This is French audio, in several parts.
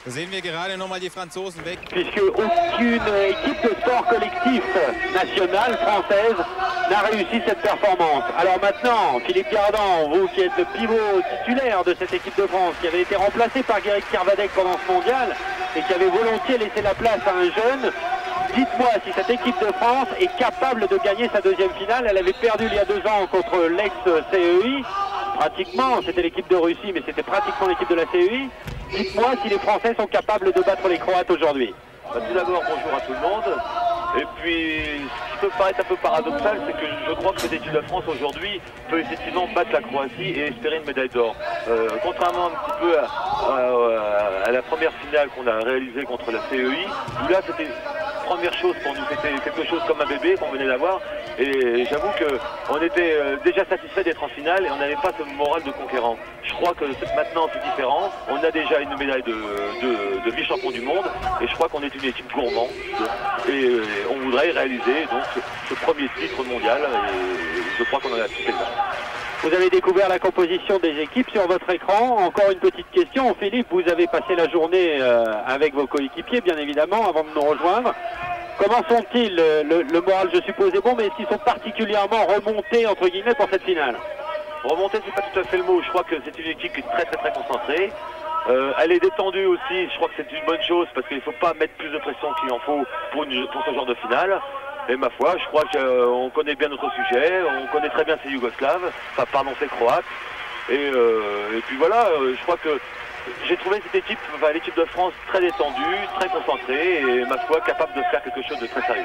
Da sehen wir gerade nochmal die Franzosen weg. Puisque aucune équipe de sport collectif nationale française n'a réussi cette performance. Alors maintenant, Philippe Gardan, vous qui êtes le pivot titulaire de cette équipe de France, qui avait été remplacé par Guéric Kervadec pendant ce mondial et qui avait volontiers laissé la place à un jeune, dites-moi si cette équipe de France est capable de gagner sa deuxième finale. Elle avait perdu il y a 2 ans contre l'ex-CEI. Pratiquement, c'était l'équipe de Russie, mais c'était pratiquement l'équipe de la CEI. Dites-moi si les Français sont capables de battre les Croates aujourd'hui. Tout d'abord, bonjour à tout le monde. Et puis, ce qui peut paraître un peu paradoxal, c'est que je crois que cette équipe de France aujourd'hui peut effectivement battre la Croatie et espérer une médaille d'or. Contrairement un petit peu à la première finale qu'on a réalisée contre la CEI, où là c'était première chose pour nous, c'était quelque chose comme un bébé qu'on venait d'avoir. Et j'avoue qu'on était déjà satisfait d'être en finale et on n'avait pas ce moral de conquérant. Je crois que maintenant c'est différent. On a déjà une médaille de vice-champion du monde et je crois qu'on est une équipe gourmande. Et on voudrait réaliser donc ce premier titre mondial et je crois qu'on en a tout fait. Vous avez découvert la composition des équipes sur votre écran. Encore une petite question. Philippe, vous avez passé la journée avec vos coéquipiers, bien évidemment, avant de nous rejoindre. Comment sont-ils? Le moral, je suppose, est bon, mais est-ce qu'ils sont particulièrement remontés, entre guillemets, pour cette finale? Remonter, c'est pas tout à fait le mot. Je crois que c'est une équipe qui est très concentrée. Elle est détendue aussi. Je crois que c'est une bonne chose parce qu'il ne faut pas mettre plus de pression qu'il en faut pour ce genre de finale. Et ma foi, je crois qu'on connaît bien notre sujet, on connaît très bien ces Yougoslaves, enfin pardon, ces Croates. Et puis voilà, je crois que j'ai trouvé cette équipe, enfin, l'équipe de France très détendue, très concentrée et ma foi capable de faire quelque chose de très sérieux.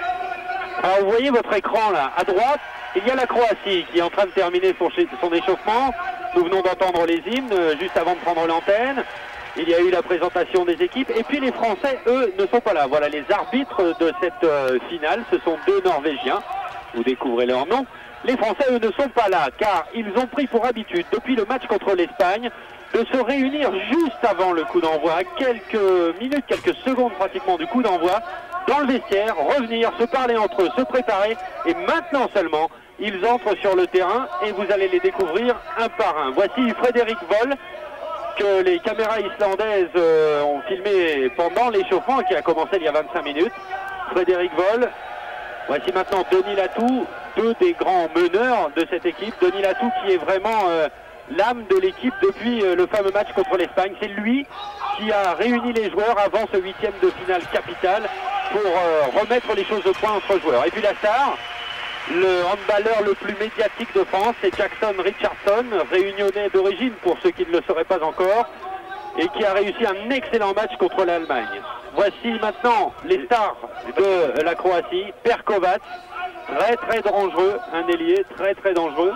Alors vous voyez votre écran là, à droite, il y a la Croatie qui est en train de terminer son échauffement. Nous venons d'entendre les hymnes juste avant de prendre l'antenne. Il y a eu la présentation des équipes et puis les Français, eux, ne sont pas là. Voilà les arbitres de cette finale, ce sont 2 Norvégiens, vous découvrez leur nom. Les Français, eux, ne sont pas là car ils ont pris pour habitude, depuis le match contre l'Espagne, de se réunir juste avant le coup d'envoi, à quelques minutes, quelques secondes pratiquement du coup d'envoi, dans le vestiaire, revenir, se parler entre eux, se préparer et maintenant seulement, ils entrent sur le terrain et vous allez les découvrir un par un. Voici Frédéric Voll, que les caméras islandaises ont filmé pendant l'échauffement qui a commencé il y a 25 minutes. Frédéric Voll. Voici maintenant Denis Latou, 2 des grands meneurs de cette équipe. Denis Latou qui est vraiment l'âme de l'équipe depuis le fameux match contre l'Espagne. C'est lui qui a réuni les joueurs avant ce 8e de finale capitale pour remettre les choses au point entre joueurs. Et puis la star, le handballeur le plus médiatique de France, c'est Jackson Richardson, réunionnais d'origine pour ceux qui ne le sauraient pas encore, et qui a réussi un excellent match contre l'Allemagne. Voici maintenant les stars de la Croatie. Perkovac, très dangereux, un ailier très dangereux.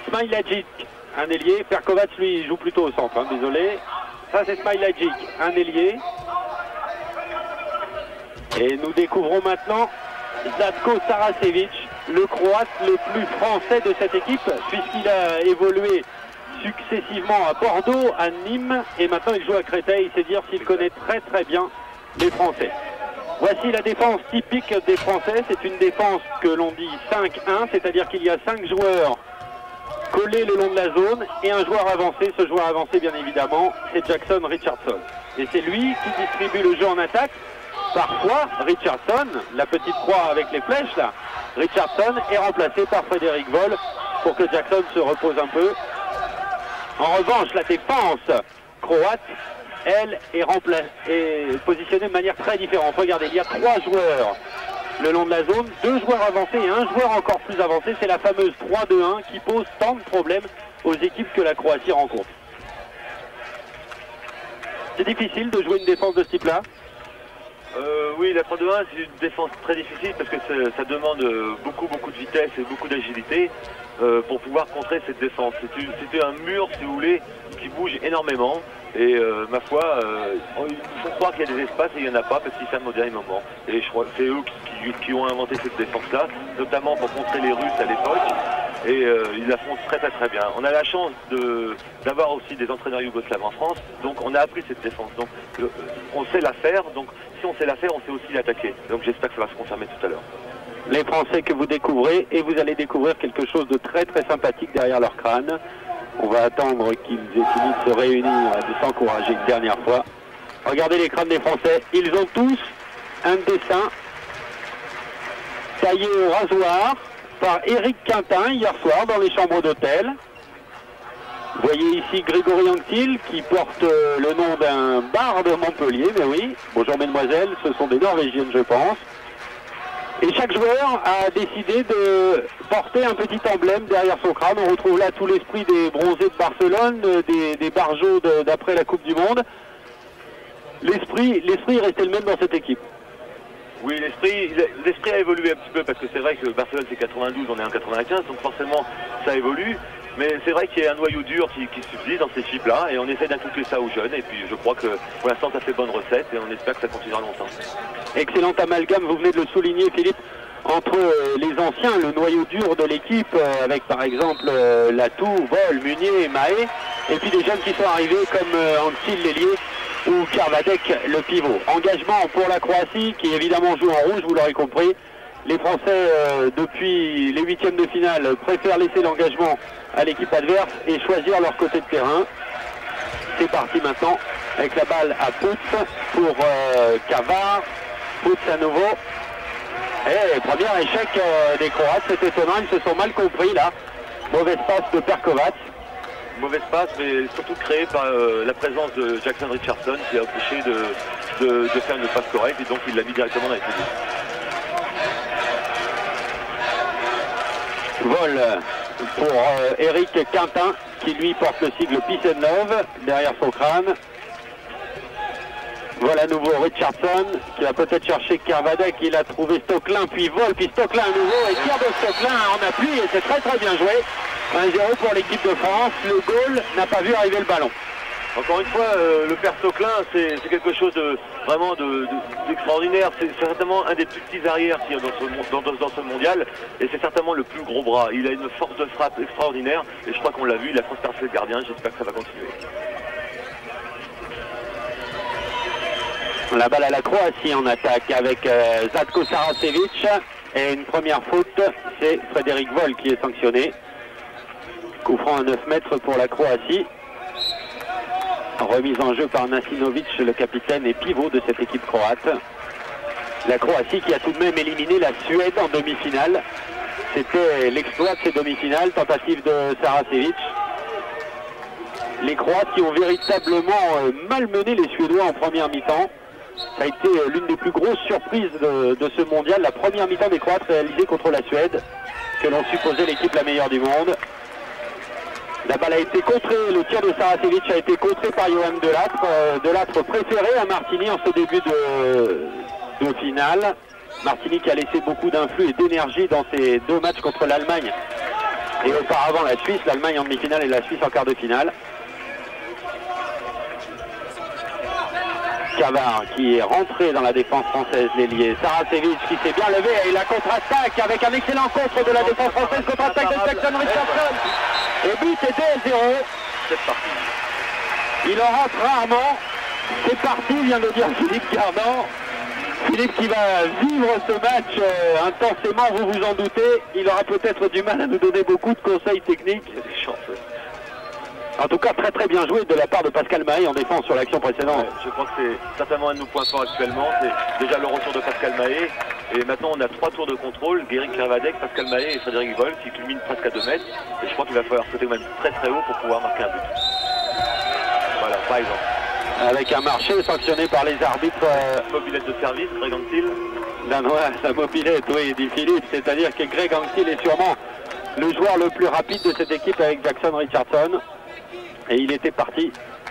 Smailagic, un ailier. Perkovac, lui, joue plutôt au centre, hein, désolé. Ça, c'est Smailagic, un ailier. Et nous découvrons maintenant Zlatko Saracevic, le Croate le plus français de cette équipe, puisqu'il a évolué successivement à Bordeaux, à Nîmes, et maintenant il joue à Créteil. C'est dire s'il connaît très bien les Français. Voici la défense typique des Français. C'est une défense que l'on dit 5-1, c'est-à-dire qu'il y a 5 joueurs collés le long de la zone et un joueur avancé. Ce joueur avancé, bien évidemment, c'est Jackson Richardson. Et c'est lui qui distribue le jeu en attaque. Parfois, Richardson, la petite croix avec les flèches là, Richardson est remplacé par Frédéric Voll pour que Jackson se repose un peu. En revanche, la défense croate, elle, est positionnée de manière très différente. Regardez, il y a 3 joueurs le long de la zone, 2 joueurs avancés et un joueur encore plus avancé. C'est la fameuse 3-2-1 qui pose tant de problèmes aux équipes que la Croatie rencontre. C'est difficile de jouer une défense de ce type-là? Oui, la 3-2-1, c'est une défense très difficile parce que ça demande beaucoup de vitesse et beaucoup d'agilité pour pouvoir contrer cette défense. C'est un mur, si vous voulez, qui bouge énormément. Et ma foi, il faut croire qu'il y a des espaces et il n'y en a pas parce qu'ils ferment au dernier moment. Et je crois que c'est eux qui ont inventé cette défense-là, notamment pour contrer les Russes à l'époque. Et ils la font très bien. On a la chance d'avoir aussi des entraîneurs yougoslaves en France, donc on a appris cette défense. Donc on sait la faire, donc si on sait la faire, on sait aussi l'attaquer. Donc j'espère que ça va se confirmer tout à l'heure. Les Français que vous découvrez, et vous allez découvrir quelque chose de très sympathique derrière leur crâne. On va attendre qu'ils aient fini de se réunir et de s'encourager une dernière fois. Regardez les crânes des Français. Ils ont tous un dessin taillé au rasoir par Éric Quintin hier soir dans les chambres d'hôtel. Vous voyez ici Grégory Anctil qui porte le nom d'un bar de Montpellier, mais oui, bonjour mesdemoiselles, ce sont des Norvégiennes je pense. Et chaque joueur a décidé de porter un petit emblème derrière son crâne. On retrouve là tout l'esprit des bronzés de Barcelone, des barjots d'après la Coupe du Monde. L'esprit est resté le même dans cette équipe. Oui, l'esprit a évolué un petit peu parce que c'est vrai que Barcelone c'est 92, on est en 95, donc forcément ça évolue. Mais c'est vrai qu'il y a un noyau dur qui subsiste dans ces chips-là et on essaie d'inculquer ça aux jeunes. Et puis je crois que pour l'instant ça fait bonne recette et on espère que ça continuera longtemps. Excellent amalgame, vous venez de le souligner Philippe, entre les anciens, le noyau dur de l'équipe, avec par exemple Latou, Vol, Munier, Mahé, et puis des jeunes qui sont arrivés comme Anctil, l'ailier, ou Kervadec, le pivot. Engagement pour la Croatie qui évidemment joue en rouge, vous l'aurez compris. Les Français, depuis les huitièmes de finale, préfèrent laisser l'engagement à l'équipe adverse et choisir leur côté de terrain. C'est parti maintenant avec la balle à Putz pour Kavar. Putz à nouveau. Et premier échec des Croates, c'est étonnant, ils se sont mal compris là. Mauvaise passe de Perkovac. Mauvaise passe, mais surtout créée par la présence de Jackson Richardson qui a empêché de faire une passe correcte et donc il l'a mis directement dans les pieds. Vol pour Éric Quintin qui lui porte le sigle Pissenlove derrière son crâne. Voilà à nouveau Richardson qui va peut-être chercher Kervadec, il a trouvé Stocklin puis Vol, puis Stocklin à nouveau et tire de Stocklin en appui et c'est très bien joué. 1-0 pour l'équipe de France, le goal n'a pas vu arriver le ballon. Encore une fois, le père Stocklin, c'est quelque chose de vraiment d'extraordinaire. C'est certainement un des plus petits arrières qu'il y a dans ce mondial. Et c'est certainement le plus gros bras. Il a une force de frappe extraordinaire. Et je crois qu'on l'a vu, il a transpercé le gardien. J'espère que ça va continuer. La balle à la Croatie en attaque avec Zlatko Saracevic. Et une première faute, c'est Frédéric Vol qui est sanctionné. Coup franc à 9 mètres pour la Croatie. Remise en jeu par Nasinovic, le capitaine et pivot de cette équipe croate. La Croatie qui a tout de même éliminé la Suède en demi-finale. C'était l'exploit de ces demi-finales, tentative de Saracevic. Les Croates qui ont véritablement malmené les Suédois en première mi-temps. Ça a été l'une des plus grosses surprises de ce mondial. La première mi-temps des Croates réalisée contre la Suède, que l'on supposait l'équipe la meilleure du monde. La balle a été contrée, le tir de Saracevic a été contré par Johan Delattre. Delattre préféré à Martini en ce début de finale. Martini qui a laissé beaucoup d'influx et d'énergie dans ses deux matchs contre l'Allemagne. Et auparavant la Suisse, l'Allemagne en demi-finale et la Suisse en quart de finale. Kavar qui est rentré dans la défense française, l'ailier. Saracevic qui s'est bien levé et la contre-attaque avec un excellent contre de la défense française, contre-attaque de Jackson Richardson. Et but est 2-0. C'est parti. Il en rate rarement. C'est parti, vient de dire Philippe Gardan. Philippe qui va vivre ce match intensément, vous vous en doutez. Il aura peut-être du mal à nous donner beaucoup de conseils techniques. Il y a des chances. En tout cas, très bien joué de la part de Pascal Mahé en défense sur l'action précédente. Ouais, je crois que c'est certainement un de nos points forts actuellement. C'est déjà le retour de Pascal Mahé. Et maintenant, on a 3 tours de contrôle. Guérin Kervadec, Pascal Mahé et Frédéric Vol qui culminent presque à 2 mètres. Et je crois qu'il va falloir sauter même très haut pour pouvoir marquer un but. Voilà, par exemple. Avec un marché sanctionné par les arbitres. Mobilette de service, Greg Anctil. Danois, sa mobilette, oui, dit Philippe. C'est-à-dire que Greg Anctil est sûrement le joueur le plus rapide de cette équipe avec Jackson Richardson. Et il était parti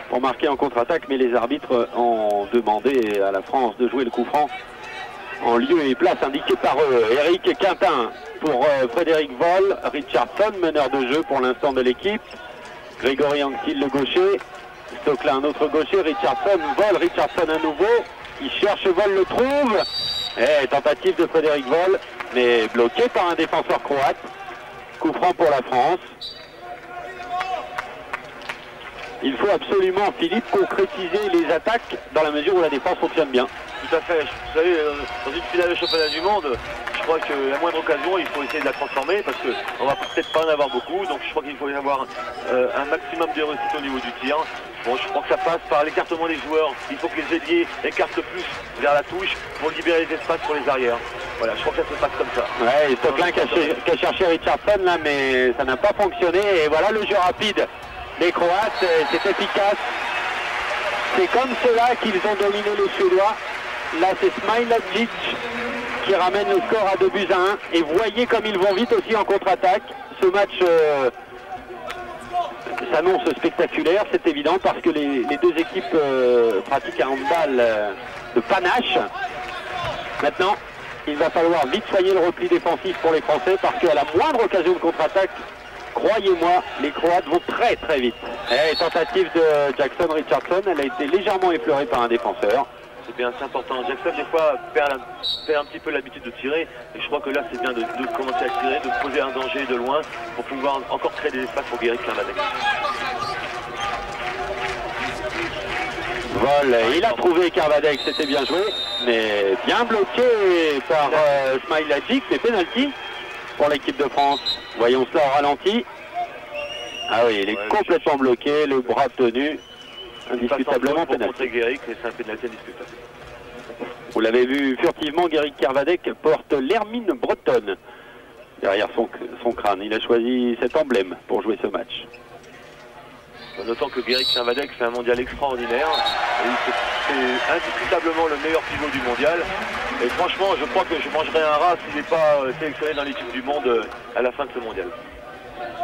pour marquer en contre-attaque, mais les arbitres ont demandé à la France de jouer le coup franc en lieu et place indiqué par eux. Éric Quintin pour Frédéric Vol, Richardson, meneur de jeu pour l'instant de l'équipe. Grégory Anctil, le gaucher. Stocklin, un autre gaucher. Richardson, Vol, Richardson à nouveau. Il cherche Vol, le trouve. Et tentative de Frédéric Vol, mais bloqué par un défenseur croate. Coup franc pour la France. Il faut absolument, Philippe, concrétiser les contre-attaque dans la mesure où la défense fonctionne bien. Tout à fait. Vous savez, dans une finale de championnat du monde, je crois que la moindre occasion, il faut essayer de la transformer parce qu'on va peut-être pas en avoir beaucoup. Donc je crois qu'il faut y avoir un maximum de réussite au niveau du tir. Bon, je crois que ça passe par l'écartement des joueurs. Il faut que les ailiers écartent plus vers la touche pour libérer les espaces pour les arrières. Voilà, je crois que ça se passe comme ça. Ouais, Stocklin qui a cherché Richardson là, mais ça n'a pas fonctionné. Et voilà le jeu rapide des Croates, c'est efficace. C'est comme cela qu'ils ont dominé les Suédois. Là, c'est Smailagic qui ramène le score à 2-1. Et voyez comme ils vont vite aussi en contre-attaque. Ce match s'annonce spectaculaire, c'est évident, parce que les deux équipes pratiquent un handball de panache. Maintenant, il va falloir vite soigner le repli défensif pour les Français, parce qu'à la moindre occasion de contre-attaque, croyez-moi, les Croates vont très très vite. Et tentative de Jackson Richardson, elle a été légèrement effleurée par un défenseur. C'est bien, c'est important. Jackson, des fois, perd un petit peu l'habitude de tirer. Et je crois que là, c'est bien de commencer à tirer, de poser un danger de loin pour pouvoir encore créer des espaces pour Guéric Kervadec. Vol, il a trouvé Kervadec, c'était bien joué, mais bien bloqué par Smailagic, mais penalty pour l'équipe de France. Voyons cela au ralenti. Ah oui, il est complètement bloqué, le bras tenu, indiscutablement penalty. Guéric, et c'est un penalty indiscutable. Vous l'avez vu furtivement, Guéric Kervadec porte l'hermine bretonne derrière son crâne. Il a choisi cet emblème pour jouer ce match. Notons que Guéric Kervadec fait un mondial extraordinaire. C'est indiscutablement le meilleur pivot du mondial. Et franchement, je crois que je mangerai un rat s'il n'est pas sélectionné dans l'équipe du monde à la fin de ce mondial.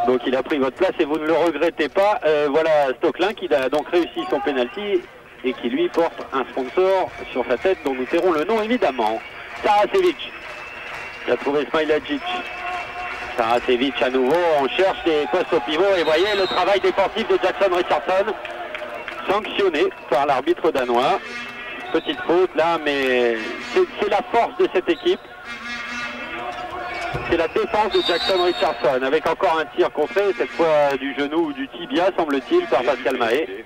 Donc il a pris votre place et vous ne le regrettez pas. Voilà Stocklin qui a donc réussi son penalty et qui lui porte un sponsor sur sa tête dont nous tairons le nom évidemment. Saracevic qui a trouvé Smailagic. Saracevic à nouveau, on cherche des postes au pivot et voyez le travail défensif de Jackson Richardson sanctionné par l'arbitre danois. Petite faute là, mais c'est la force de cette équipe. C'est la défense de Jackson Richardson avec encore un tir contré, cette fois du genou ou du tibia semble-t-il par Pascal Mahé.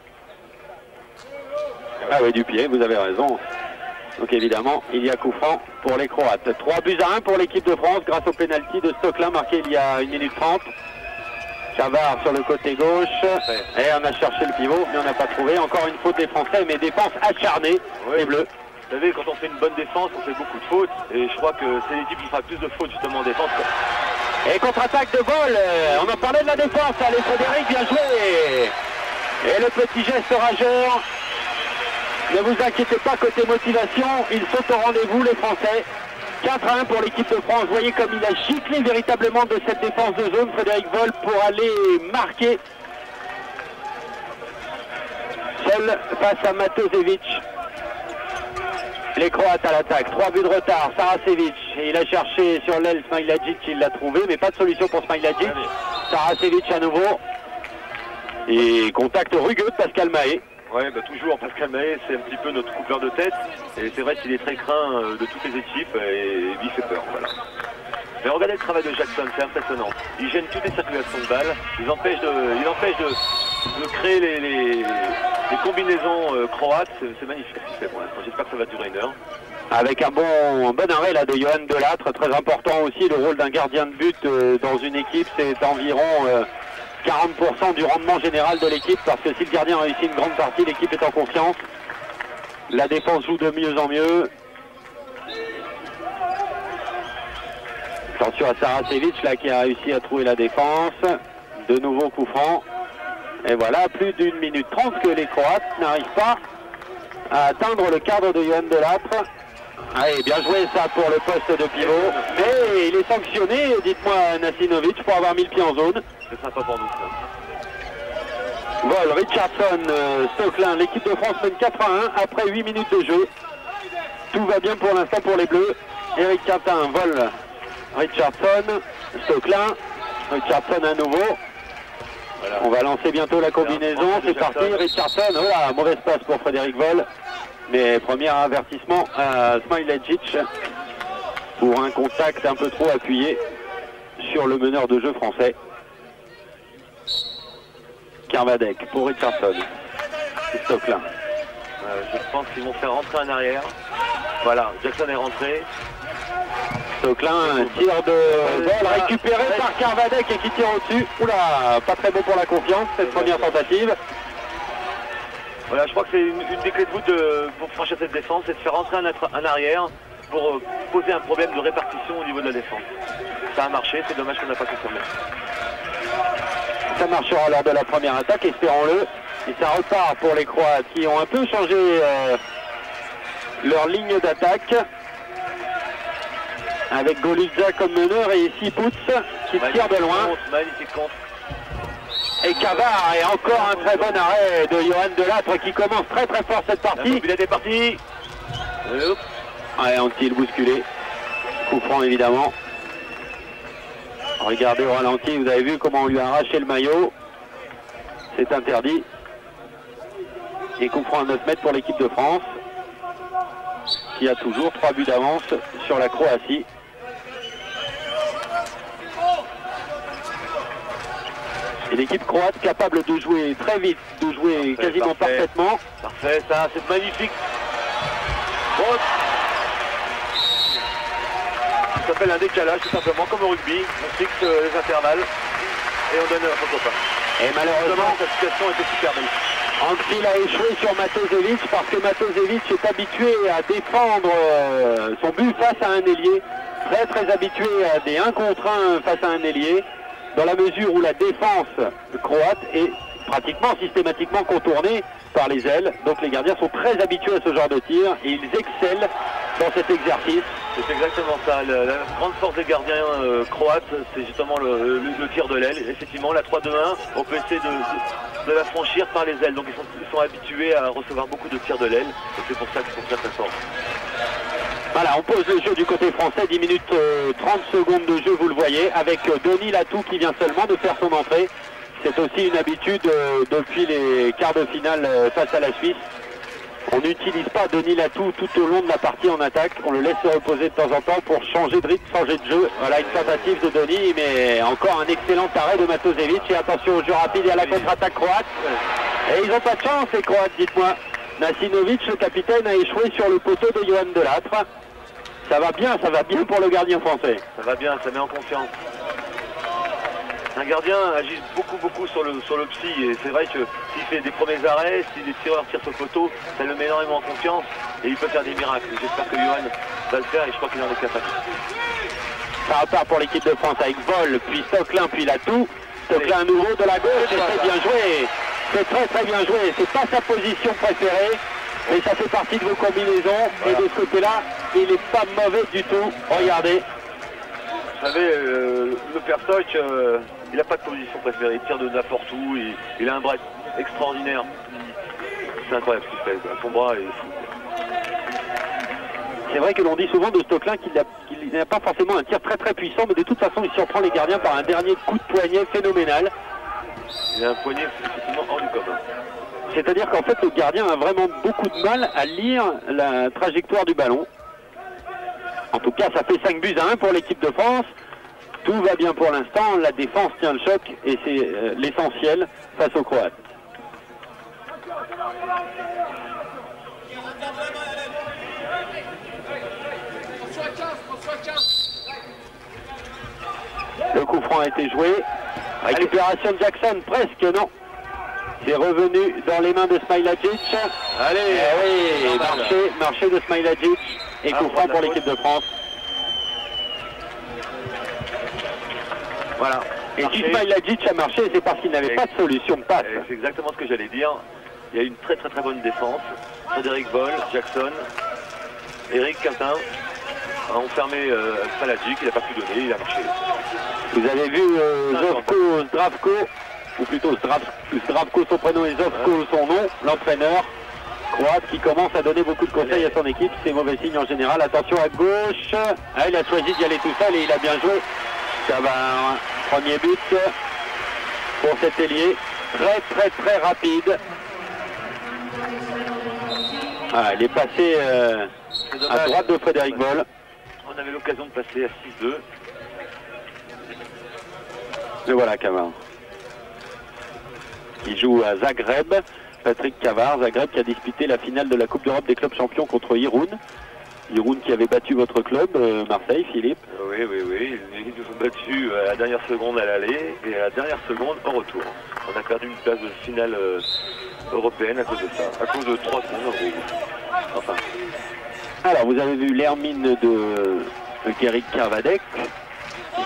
Ah oui, du pied, vous avez raison. Donc évidemment, il y a coup franc pour les Croates. 3-1 pour l'équipe de France grâce au pénalty de Stocklin marqué il y a 1 minute 30. Cavard sur le côté gauche. Et on a cherché le pivot, mais on n'a pas trouvé. Encore une faute des Français, mais défense acharnée des Bleus. Vous savez, quand on fait une bonne défense, on fait beaucoup de fautes. Et je crois que c'est l'équipe qui fera plus de fautes justement en défense. Et contre-attaque de Vol. On en parlait de la défense. Allez Frédéric, bien joué. Et le petit geste rageur. Ne vous inquiétez pas, côté motivation, ils sont au rendez-vous les Français. 4-1 pour l'équipe de France. Vous voyez comme il a giclé véritablement de cette défense de zone, Frédéric Vol, pour aller marquer. Seul face à Matosevic. Les Croates à l'attaque. 3 buts de retard. Saracevic. Il a cherché sur l'aile Smailagic, il l'a trouvé, mais pas de solution pour Smailagic. Saracevic à nouveau. Et contact rugueux de Pascal Mahé. Ouais, bah toujours, Pascal Mahé, c'est un petit peu notre coupeur de tête. Et c'est vrai qu'il est très craint de toutes les équipes et il fait peur. Voilà. Mais regardez le travail de Jackson, c'est impressionnant. Il gêne toutes les circulations de balles. Il empêche de créer les combinaisons croates. C'est magnifique ce qu'il fait pour l'instant. J'espère que ça va durer 1 heure. Avec un bon arrêt là de Johan Delattre, très important aussi. Le rôle d'un gardien de but dans une équipe, c'est environ 40% du rendement général de l'équipe, parce que si le gardien réussit une grande partie, l'équipe est en confiance. La défense joue de mieux en mieux. Attention à Saracevic là qui a réussi à trouver la défense. De nouveau coup franc. Et voilà, plus d'1 minute 30 que les Croates n'arrivent pas à atteindre le cadre de Johan Delattre. Allez, bien joué ça pour le poste de pivot. Et il est sanctionné, dites-moi Nasinovic, pour avoir mis le pied en zone. C'est sympa pour nous ça. Vol, Richardson, Stocklin, l'équipe de France mène 4-1 après 8 minutes de jeu. Tout va bien pour l'instant pour les Bleus. Eric Quintin, Vol, Richardson, Stocklin, Richardson à nouveau. Voilà. On va lancer bientôt la combinaison, c'est parti, Richardson, voilà, mauvaise passe pour Frédéric Vol. Mais premier avertissement à Smailagic pour un contact un peu trop appuyé sur le meneur de jeu français. Kervadec pour Richardson. Stocklin. Je pense qu'ils vont faire rentrer en arrière. Voilà, Jackson est rentré. Stocklin tire de balle récupéré par Carvadec et qui tire au-dessus. Oula, pas très bon pour la confiance cette première tentative. Voilà, je crois que c'est une des clés de voûte pour franchir cette défense, c'est de faire rentrer en arrière pour poser un problème de répartition au niveau de la défense. Ça a marché, c'est dommage qu'on n'a pas confirmé. Ça marchera lors de la première attaque, espérons-le. Et ça repart pour les Croates qui ont un peu changé leur ligne d'attaque. Avec Golitza comme meneur et ici Putz qui tire de loin. Magnifique contre. Et Cavard, et encore un très bon arrêt de Johan Delattre qui commence très très fort cette partie. Il est parti. Ouais, Antil bousculé. Coup franc évidemment. Regardez au ralenti, vous avez vu comment on lui a arraché le maillot. C'est interdit. Et coup franc à 9 mètres pour l'équipe de France, qui a toujours 3 buts d'avance sur la Croatie. Et l'équipe croate capable de jouer très vite, de jouer quasiment parfaitement. Parfait, ça, c'est magnifique. Bon. Ça s'appelle un décalage tout simplement, comme au rugby. On fixe les intervalles et on donne un copain. Et malheureusement, cette situation était super belle. Antil a échoué sur Matosevic parce que Matosevic est habitué à défendre son but face à un ailier. Très très habitué à des 1 contre 1 face à un ailier. Dans la mesure où la défense croate est pratiquement systématiquement contournée par les ailes. Donc les gardiens sont très habitués à ce genre de tir et ils excellent dans cet exercice. C'est exactement ça. La grande force des gardiens croates, c'est justement le tir de l'aile. Effectivement, la 3-2-1, on peut essayer de la franchir par les ailes. Donc ils sont habitués à recevoir beaucoup de tirs de l'aile. Et c'est pour ça qu'ils sont très très forts. Voilà, on pose le jeu du côté français, 10 minutes 30 secondes de jeu, vous le voyez, avec Denis Latou qui vient seulement de faire son entrée. C'est aussi une habitude depuis les quarts de finale face à la Suisse. On n'utilise pas Denis Latou tout au long de la partie en attaque, on le laisse se reposer de temps en temps pour changer de rythme, changer de jeu. Voilà une tentative de Denis, mais encore un excellent arrêt de Matosevic. Et attention au jeu rapide et à la contre-attaque croate. Et ils n'ont pas de chance les Croates, dites-moi. Nasinovic, le capitaine, a échoué sur le poteau de Johan Delattre. Ça va bien pour le gardien français. Ça va bien, ça met en confiance. Un gardien agit beaucoup sur le psy et c'est vrai que s'il fait des premiers arrêts, si les tireurs tirent sur le poteau, ça le met énormément en confiance et il peut faire des miracles. J'espère que Johan va le faire et je crois qu'il en est capable. Ça repart pour l'équipe de France avec Vol, puis Stocklin, puis Latou. Stocklin à nouveau de la gauche, c'est bien joué. C'est très bien joué, c'est pas sa position préférée, mais ça fait partie de vos combinaisons. Voilà. Et de ce côté-là, il n'est pas mauvais du tout. Regardez. Vous savez, le Perstoch, il n'a pas de position préférée, il tire de n'importe où, il a un bras extraordinaire. C'est incroyable ce qu'il fait, son bras est fou. C'est vrai que l'on dit souvent de Stocklin qu'il n'a pas forcément un tir très puissant, mais de toute façon il surprend les gardiens par un dernier coup de poignet phénoménal. Il a un poignet effectivement hors du commun. C'est-à-dire qu'en fait le gardien a vraiment beaucoup de mal à lire la trajectoire du ballon. En tout cas ça fait 5 buts à 1 pour l'équipe de France. Tout va bien pour l'instant, la défense tient le choc et c'est l'essentiel face aux Croates. Le coup franc a été joué. Récupération de Jackson, presque non. C'est revenu dans les mains de Smailagic. Allez, oui, marché de Smailagic et coup franc pour l'équipe de France. Voilà. Et si Smailagic a marché, c'est parce qu'il n'avait pas de solution de passe. C'est exactement ce que j'allais dire. Il y a une très bonne défense. Frédéric Vol, Jackson, Eric Quintin a enfermé Smailagic, il n'a pas pu donner, il a marché. Vous avez vu Zdravko, ou plutôt Zdravko son prénom et Zovko son nom, l'entraîneur croate qui commence à donner beaucoup de conseils à son équipe. C'est mauvais signe en général. Attention à gauche. Ah, il a choisi d'y aller tout seul et il a bien joué. Ça va, premier but pour cet ailier. Très rapide. Ah, il est passé à droite de Frédéric Vol. On avait l'occasion de passer à 6-2. Et voilà Kamar. Il joue à Zagreb. Patrick Cavard, Zagreb, qui a disputé la finale de la Coupe d'Europe des clubs champions contre Irun. Irun qui avait battu votre club, Marseille, Philippe. Oui. Ils nous ont battus à la dernière seconde à l'aller et à la dernière seconde au retour. On a perdu une place de finale européenne à cause de ça, à cause de 3 secondes. Enfin. Alors, vous avez vu l'hermine de Guéric Carvadec.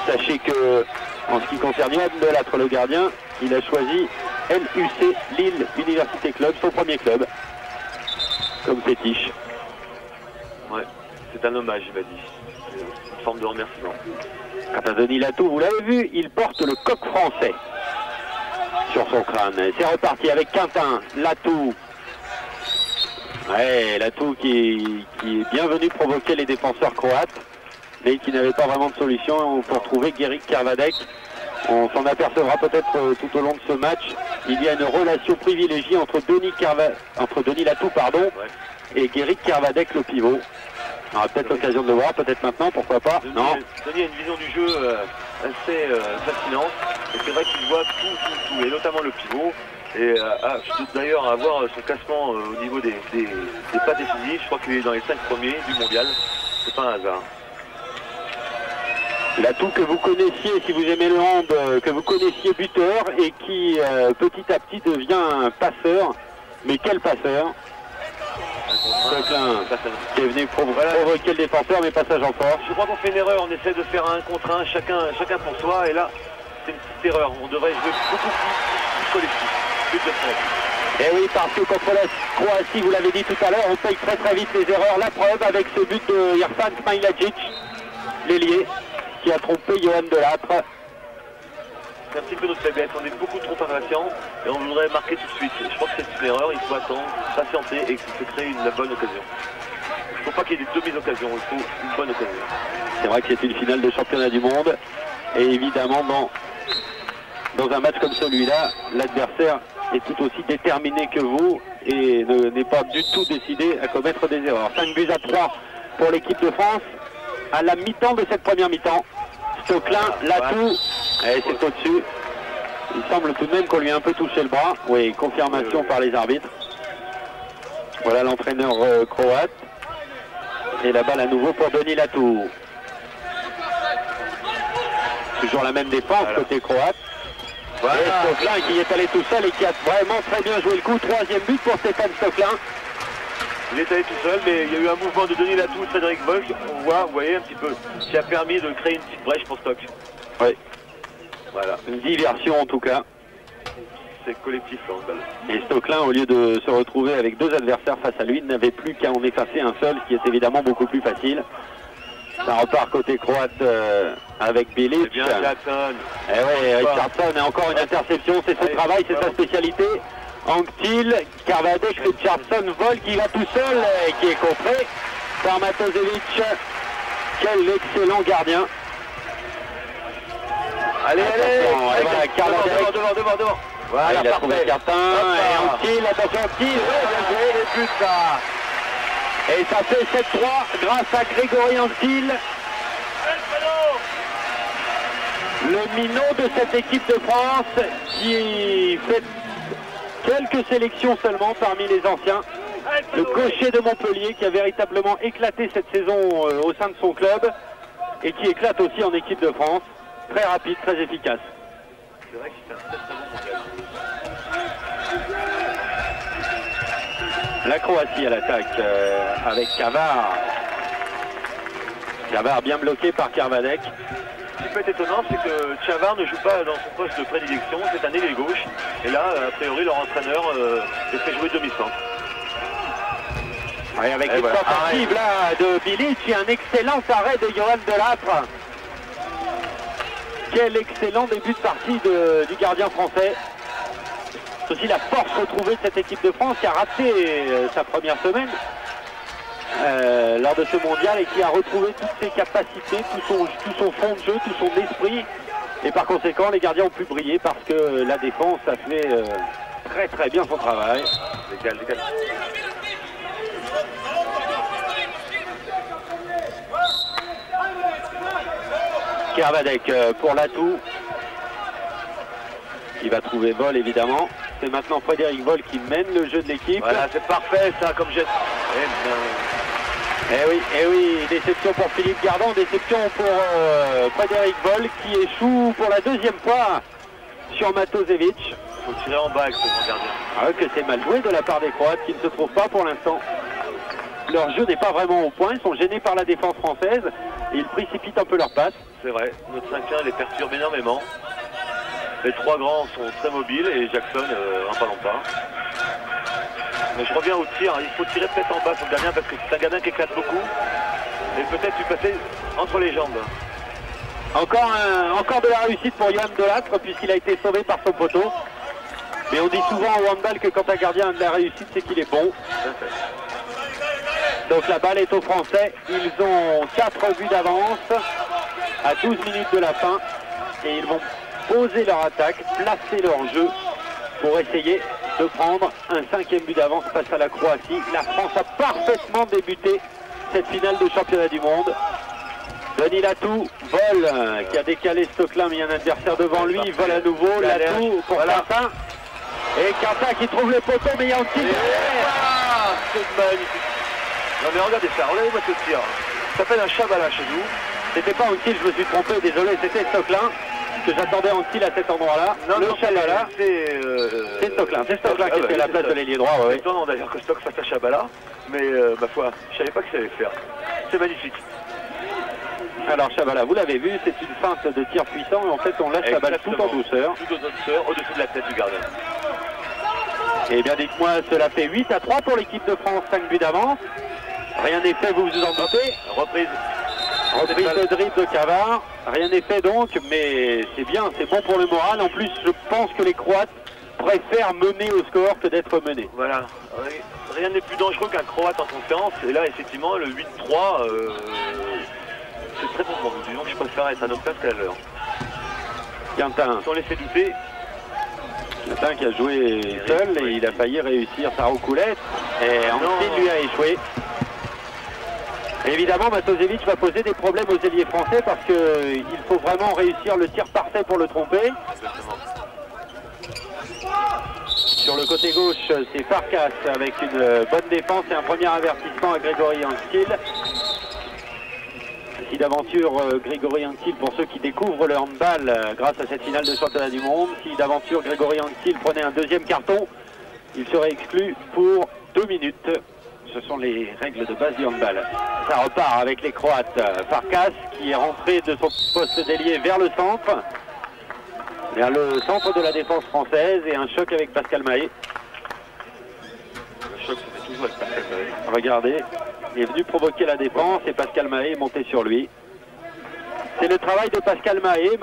Sachez que, en ce qui concerne Johan Delattre, le gardien, il a choisi LUC Lille Université Club, son premier club, comme fétiche. Ouais, c'est un hommage, il m'a dit. Une forme de remerciement. Quant à Denis Latou, vous l'avez vu, il porte le coq français sur son crâne. C'est reparti avec Quintin, Latou. Ouais, Latou qui est bien venu provoquer les défenseurs croates, mais qui n'avait pas vraiment de solution pour trouver Guéric Carvadec. On s'en apercevra peut-être tout au long de ce match. Il y a une relation privilégiée entre Denis Latou, et Guéric Carvadec, le pivot. On aura peut-être l'occasion de le voir, peut-être maintenant, pourquoi pas. Non. Denis a une vision du jeu assez fascinante. Et c'est vrai qu'il voit tout, et notamment le pivot. Et d'ailleurs, avoir son classement au niveau des pas décisifs, je crois qu'il est dans les 5 premiers du mondial. C'est pas un hasard. Latou que vous connaissiez, si vous aimez le hand, que vous connaissiez buteur et qui petit à petit devient un passeur. Mais quel passeur! Qui est venu provoquer le défenseur, mais passage en force. Je crois qu'on fait une erreur, on essaie de faire un contre un, chacun pour soi, et là, c'est une petite erreur. On devrait jouer beaucoup plus collectif. Et oui, parce que contre la Croatie, vous l'avez dit tout à l'heure, on paye très vite les erreurs. La preuve avec ce but de Irfan Smailagic, l'ailier, qui a trompé Johan Delattre. C'est un petit peu notre faiblesse, on est beaucoup trop impatient et on voudrait marquer tout de suite. Je crois que c'est une erreur, il faut attendre, patienter et se créer la bonne occasion. Il ne faut pas qu'il y ait des demi-occasions, il faut une bonne occasion. C'est vrai que c'est une finale de championnat du monde et évidemment dans un match comme celui-là, l'adversaire est tout aussi déterminé que vous et n'est pas du tout décidé à commettre des erreurs. 5-3 pour l'équipe de France à la mi-temps de cette première mi-temps. Stoclin, Latou, c'est au-dessus. Il semble tout de même qu'on lui a un peu touché le bras. Oui, confirmation par les arbitres. Voilà l'entraîneur croate. Et la balle à nouveau pour Denis Latou. Toujours la même défense côté croate. Voilà. Et Stoclin qui est allé tout seul et qui a vraiment très bien joué le coup. 3e but pour Stéphane Stoclin. Il est allé tout seul, mais il y a eu un mouvement de Denis Latou, Frédéric Volk, on voit, vous voyez un petit peu, qui a permis de créer une petite brèche pour Stock. Oui. Voilà. Une diversion en tout cas. C'est collectif le handball. Et Stoclin, au lieu de se retrouver avec 2 adversaires face à lui, n'avait plus qu'à en effacer un seul, ce qui est évidemment beaucoup plus facile. Ça repart côté croate avec Bilic. C'est bien Richardson. Eh oui, Richardson a encore une interception, c'est son travail, c'est sa spécialité. Anctil, Carvadec, Richardson, Vol qui va tout seul et qui est contré par Matosevic. Quel excellent gardien. Allez, voilà, Carvadec. Devant. Voilà, il a trouvé Cartin et Anctil, attention Anctil. Les buts ça. Et ça fait 7-3 grâce à Grégory Anctil. Le minot de cette équipe de France qui fait quelques sélections seulement parmi les anciens. Le gaucher de Montpellier qui a véritablement éclaté cette saison au sein de son club et qui éclate aussi en équipe de France. Très rapide, très efficace. C'est vrai que c'est un très bon mondial. La Croatie à l'attaque avec Cavard. Cavard bien bloqué par Carvadec. Ce qui peut être étonnant, c'est que Cavard ne joue pas dans son poste de prédilection, c'est un ailier gauche. Et là, a priori, leur entraîneur les fait jouer demi-centre. Oui, avec une tentative là de Bilic et un excellent arrêt de Johan Delattre. Quel excellent début de partie du gardien français. C'est aussi la force retrouvée de cette équipe de France qui a raté sa première semaine lors de ce mondial et qui a retrouvé toutes ses capacités, tout son fond de jeu, tout son esprit. Et par conséquent, les gardiens ont pu briller parce que la défense a fait très bien son travail. Décale. Carvadec pour Latou. Il va trouver Vol évidemment. C'est maintenant Frédéric Vol qui mène le jeu de l'équipe. Voilà, c'est parfait ça comme geste. Eh oui, déception pour Philippe Gardon, déception pour Frédéric Vol qui échoue pour la deuxième fois sur Matosevic. Il faut tirer en bas avec ce grand gardien. Ah ouais, que c'est mal joué de la part des Croates qui ne se trouvent pas pour l'instant. Leur jeu n'est pas vraiment au point, ils sont gênés par la défense française et ils précipitent un peu leur passe. C'est vrai, notre 5-1 les perturbe énormément. Les trois grands sont très mobiles et Jackson un pas longtemps. Mais je reviens au tir, il faut tirer peut-être en bas sur le gardien parce que c'est un gardien qui éclate beaucoup. Et peut-être lui passer entre les jambes. Encore de la réussite pour Johan Delattre puisqu'il a été sauvé par son poteau. Mais on dit souvent au handball que quand un gardien a de la réussite, c'est qu'il est bon. Donc la balle est aux Français. Ils ont 4 buts d'avance à 12 minutes de la fin. Et ils vont poser leur attaque, placer leur jeu pour essayer de prendre un 5e but d'avance face à la Croatie. La France a parfaitement débuté cette finale de championnat du monde. Denis Latou, Vol qui a décalé Stocklin, mais il y a un adversaire devant lui. Vol à nouveau, Latou pour Quentin. Et Quentin qui trouve le poteau, mais il y a aussi... C'est magnifique. Non mais regardez ça, regardez-moi ce tir. Ça s'appelle un Chabala chez nous. C'était pas Anquil, je me suis trompé, désolé, c'était Stocklin. Que j'attendais Anquil à cet endroit-là. Non, le Chabala, c'est Stocklin. C'est Stocklin qui fait la place de l'ailier droit. C'est étonnant d'ailleurs que Stock fasse un Chabala. Mais ma foi, je savais pas que ça allait faire. C'est magnifique. Alors Chabala, vous l'avez vu, c'est une feinte de tir puissant et en fait on lâche la balle tout en douceur. Tout en douceur, au-dessus de la tête du gardien. Et bien dites-moi, cela fait 8-3 pour l'équipe de France, 5 buts d'avance. Rien n'est fait, vous vous en doutez. Reprise de dribble de Cavard. Rien n'est fait donc, mais c'est bien, c'est bon pour le moral. En plus, je pense que les Croates préfèrent mener au score que d'être menés. Voilà, rien n'est plus dangereux qu'un Croate en conférence. Et là, effectivement, le 8-3, c'est très bon pour nous. Disons que je préfère être à notre place qu'à l'heure. Quentin. Sans laisser douter. Quentin qui a joué seul et il a failli réussir sa roucoulette. Et Anquil lui a échoué. Évidemment, Matosevic va poser des problèmes aux ailiers français parce qu'il faut vraiment réussir le tir parfait pour le tromper. Exactement. Sur le côté gauche, c'est Farkas avec une bonne défense et un premier avertissement à Grégory Anquil. Si d'aventure Grégory Anquil, pour ceux qui découvrent le handball grâce à cette finale de championnat du monde, si d'aventure Grégory Anquil prenait un deuxième carton, il serait exclu pour 2 minutes. Ce sont les règles de base du handball. Ça repart avec les Croates. Farkas qui est rentré de son poste d'ailier vers le centre de la défense française et un choc avec Pascal Mahé. Le choc, c'était toujours avec Pascal Mahé. Regardez, il est venu provoquer la défense et Pascal Mahé est monté sur lui. C'est le travail de Pascal Mahé,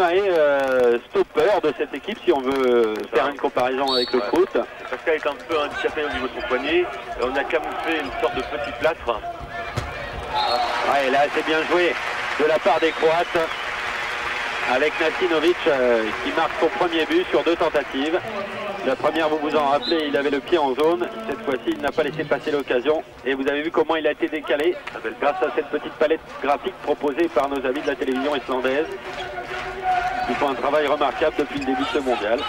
stopper de cette équipe si on veut faire une comparaison avec le foot. Pascal est un peu handicapé au niveau de son poignet et on a camouflé une sorte de petit plâtre. Ouais, là c'est bien joué de la part des Croates avec Nasinovic qui marque son premier but sur 2 tentatives. La première, vous vous en rappelez, il avait le pied en zone. Cette fois-ci, il n'a pas laissé passer l'occasion. Et vous avez vu comment il a été décalé grâce à cette petite palette graphique proposée par nos amis de la télévision islandaise. Ils font un travail remarquable depuis le début de ce mondial.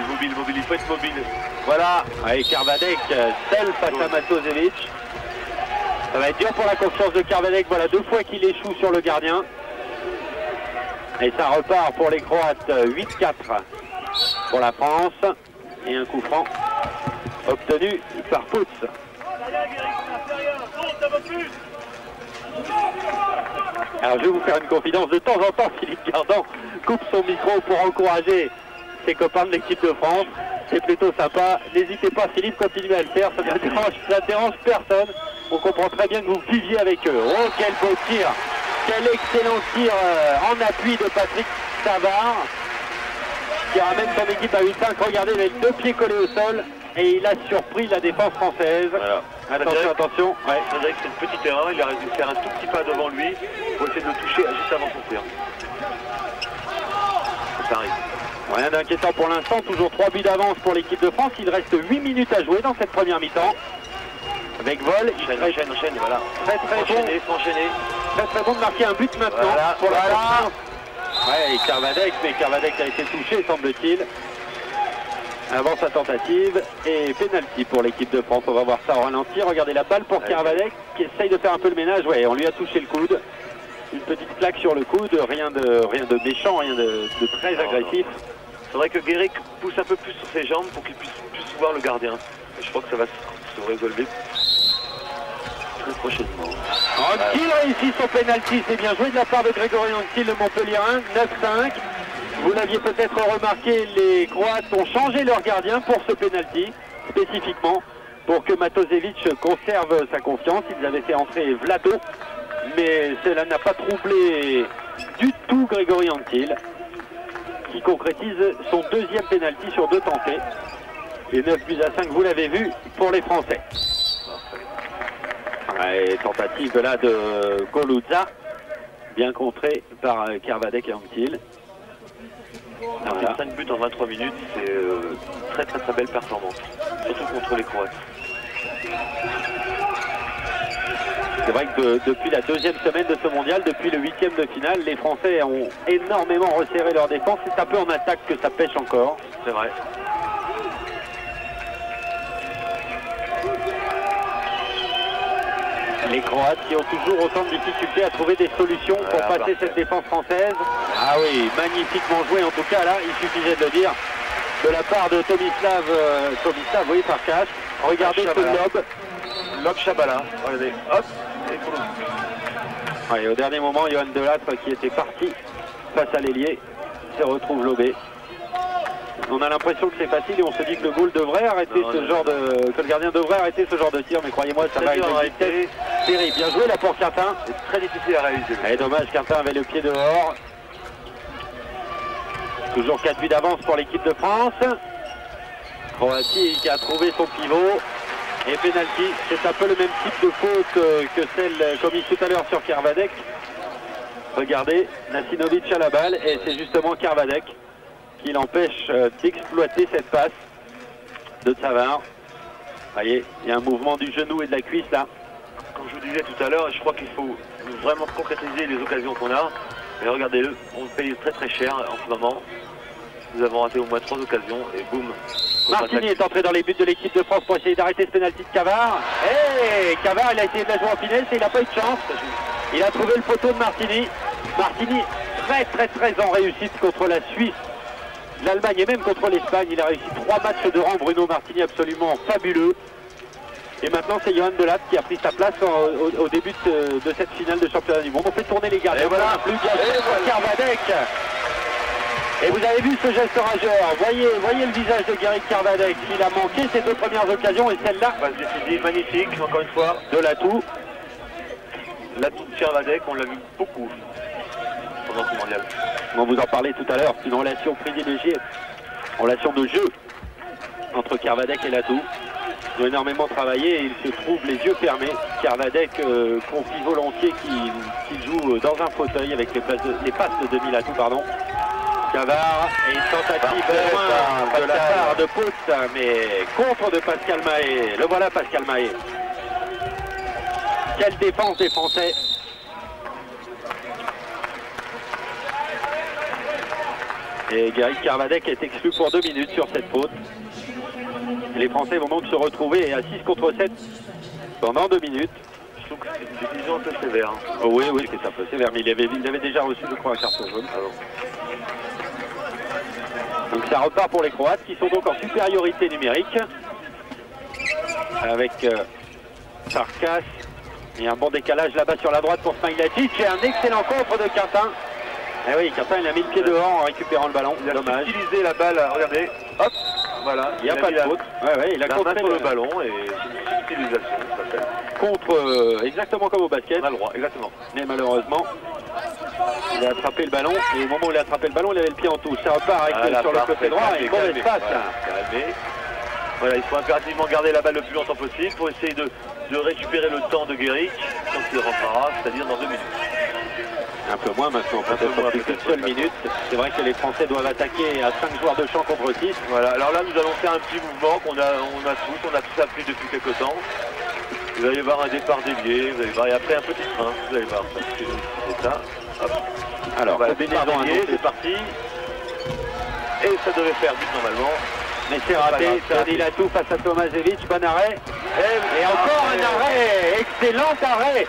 Mobile, il faut être mobile. Voilà, et Karvadek seul face à Matosevic. Ça va être dur pour la confiance de Karvadek. Voilà 2 fois qu'il échoue sur le gardien. Et ça repart pour les Croates, 8-4 pour la France. Et un coup franc obtenu par Pouts. Alors je vais vous faire une confidence. De temps en temps, Philippe Gardon coupe son micro pour encourager ses copains de l'équipe de France. C'est plutôt sympa. N'hésitez pas, Philippe, continuez à le faire. Ça ne dérange personne. On comprend très bien que vous viviez avec eux. Oh, quel beau tir! Quel excellent tir en appui de Patrick Savard qui ramène son équipe à 8-5. Regardez, il a les 2 pieds collés au sol et il a surpris la défense française. Voilà. Attention. Ouais. Frédéric, c'est une petite erreur. Il a réussi à faire un tout petit pas devant lui pour essayer de le toucher juste avant son tir. Ça arrive. Rien d'inquiétant pour l'instant. Toujours 3 buts d'avance pour l'équipe de France. Il reste 8 minutes à jouer dans cette première mi-temps. Avec Vol, enchaîne, voilà. Très bon de marquer un but maintenant. Voilà, pour la France. Ouais, et Karvadek, mais Karvadek a été touché, semble-t-il. avant sa tentative et penalty pour l'équipe de France. On va voir ça au ralenti. Regardez la balle pour Kervadec qui essaye de faire un peu le ménage. Ouais, on lui a touché le coude. Une petite plaque sur le coude, rien de méchant, rien de très agressif. C'est vrai que Guéric pousse un peu plus sur ses jambes pour qu'il puisse plus voir le gardien. Et je crois que ça va se résolver très prochainement. Anquetil réussit son penalty, c'est bien joué de la part de Grégory Anquetil, le Montpellierin, 9-5. Vous l'aviez peut-être remarqué, les Croates ont changé leur gardien pour ce penalty, spécifiquement pour que Matosevic conserve sa confiance. Ils avaient fait entrer Vlado, mais cela n'a pas troublé du tout Grégory Anquetil, qui concrétise son deuxième penalty sur 2 tentés. Et 9-5, vous l'avez vu, pour les Français. Et tentative là de Goluzza, bien contrée par Kervadec et Anquetil. Voilà. 5 buts en 23 minutes, c'est très belle performance, surtout contre les Croates. C'est vrai que depuis la 2e semaine de ce mondial, depuis le 8e de finale, les Français ont énormément resserré leur défense. C'est un peu en attaque que ça pêche encore. C'est vrai. Les Croates qui ont toujours autant de difficultés à trouver des solutions pour passer cette défense française. Ah oui, magnifiquement joué en tout cas là, il suffisait de le dire, de la part de Tomislav, oui, par cache. Regardez ce lob. Lob Chabala, regardez, hop, et au dernier moment, Johan Delattre qui était parti face à l'ailier se retrouve lobé. On a l'impression que c'est facile et on se dit que le goal devrait arrêter que le gardien devrait arrêter ce genre de tir, mais croyez-moi, ça va être terrible. Bien joué là pour Quintin. C'est très difficile à réaliser. Et dommage, Quintin avait le pied dehors. Toujours 4 buts d'avance pour l'équipe de France. Croatie qui a trouvé son pivot. Et penalty, c'est un peu le même type de faute que celle commise tout à l'heure sur Kervadec. Regardez, Nasinovic à la balle et c'est justement Kervadec qui l'empêche d'exploiter cette passe de Savard. Voyez, il y a un mouvement du genou et de la cuisse là. Comme je vous disais tout à l'heure, je crois qu'il faut vraiment concrétiser les occasions qu'on a. Et regardez-le, on le paye très cher en ce moment. Nous avons raté au moins 3 occasions et boum. Martini est entré dans les buts de l'équipe de France pour essayer d'arrêter ce penalty de Cavard. Et Cavard, il a essayé de la jouer en finesse et il n'a pas eu de chance. Il a trouvé le poteau de Martini. Martini très en réussite contre la Suisse, l'Allemagne et même contre l'Espagne. Il a réussi 3 matchs de rang. Bruno Martini absolument fabuleux. Et maintenant c'est Johan Delattre qui a pris sa place au début de cette finale de championnat du monde. On fait tourner les gardiens. Et voilà, plus bien Kervadec. Et vous avez vu ce geste rageur. Voyez le visage de Guéric Kervadec. Il a manqué ses 2 premières occasions et celle-là. C'est magnifique, encore une fois. De l'atout. L'atout de Kervadec, on l'a vu beaucoup pendant ce mondial. On vous en parlait tout à l'heure. C'est une relation privilégiée, relation de jeu entre Kervadec et l'atout. Ils ont énormément travaillé et il se trouve les yeux fermés. Kervadec confie volontiers qu'il joue dans un fauteuil avec les passes de demi-latou, pardon. Cavard et une tentative de la part de Pouts, mais contre de Pascal Mahé. Le voilà Pascal Mahé. Quelle défense des Français. Et Guéric Kervadec est exclu pour 2 minutes sur cette faute. Les Français vont donc se retrouver à 6 contre 7 pendant 2 minutes. Je trouve que c'est une décision un peu sévère. Oh oui, c'est un peu sévère, mais il avait déjà reçu, je crois, un carton jaune. Donc ça repart pour les Croates qui sont donc en supériorité numérique. Avec Sarkas. Il y a un bon décalage là-bas sur la droite pour Smailacic et un excellent contre de Quintin. Eh oui, Quintin il a mis le pied dehors en récupérant le ballon. Il a dommage. utilisé la balle, regardez. Hop, voilà. Il n'y a pas de faute. Il a contré le ballon et c'est une utilisation, ça s'appelle. Contre, exactement comme au basket. On a le droit, exactement. Mais malheureusement, il a attrapé le ballon et au moment où il a attrapé le ballon, il avait le pied en touche. Ça repart avec sur le côté droit et une mauvaise passe. Voilà, il faut impérativement garder la balle le plus longtemps possible pour essayer de récupérer le temps de Guéric quand il rentrera, c'est-à-dire dans 2 minutes. Un peu moins maintenant, peut-être plus qu'une seule minute. C'est vrai que les Français doivent attaquer à 5 joueurs de champ contre 6. Voilà, alors là nous allons faire un petit mouvement qu'on a tous appris depuis quelque temps. Vous allez voir un départ dévié, vous allez voir, et après un petit train, vous allez voir, c'est ça. Hop. Alors, voilà, c'est parti. Et ça devait faire but normalement. Mais c'est raté, Doni Latou face à Tomašević, bon arrêt. Et encore un arrêt, excellent arrêt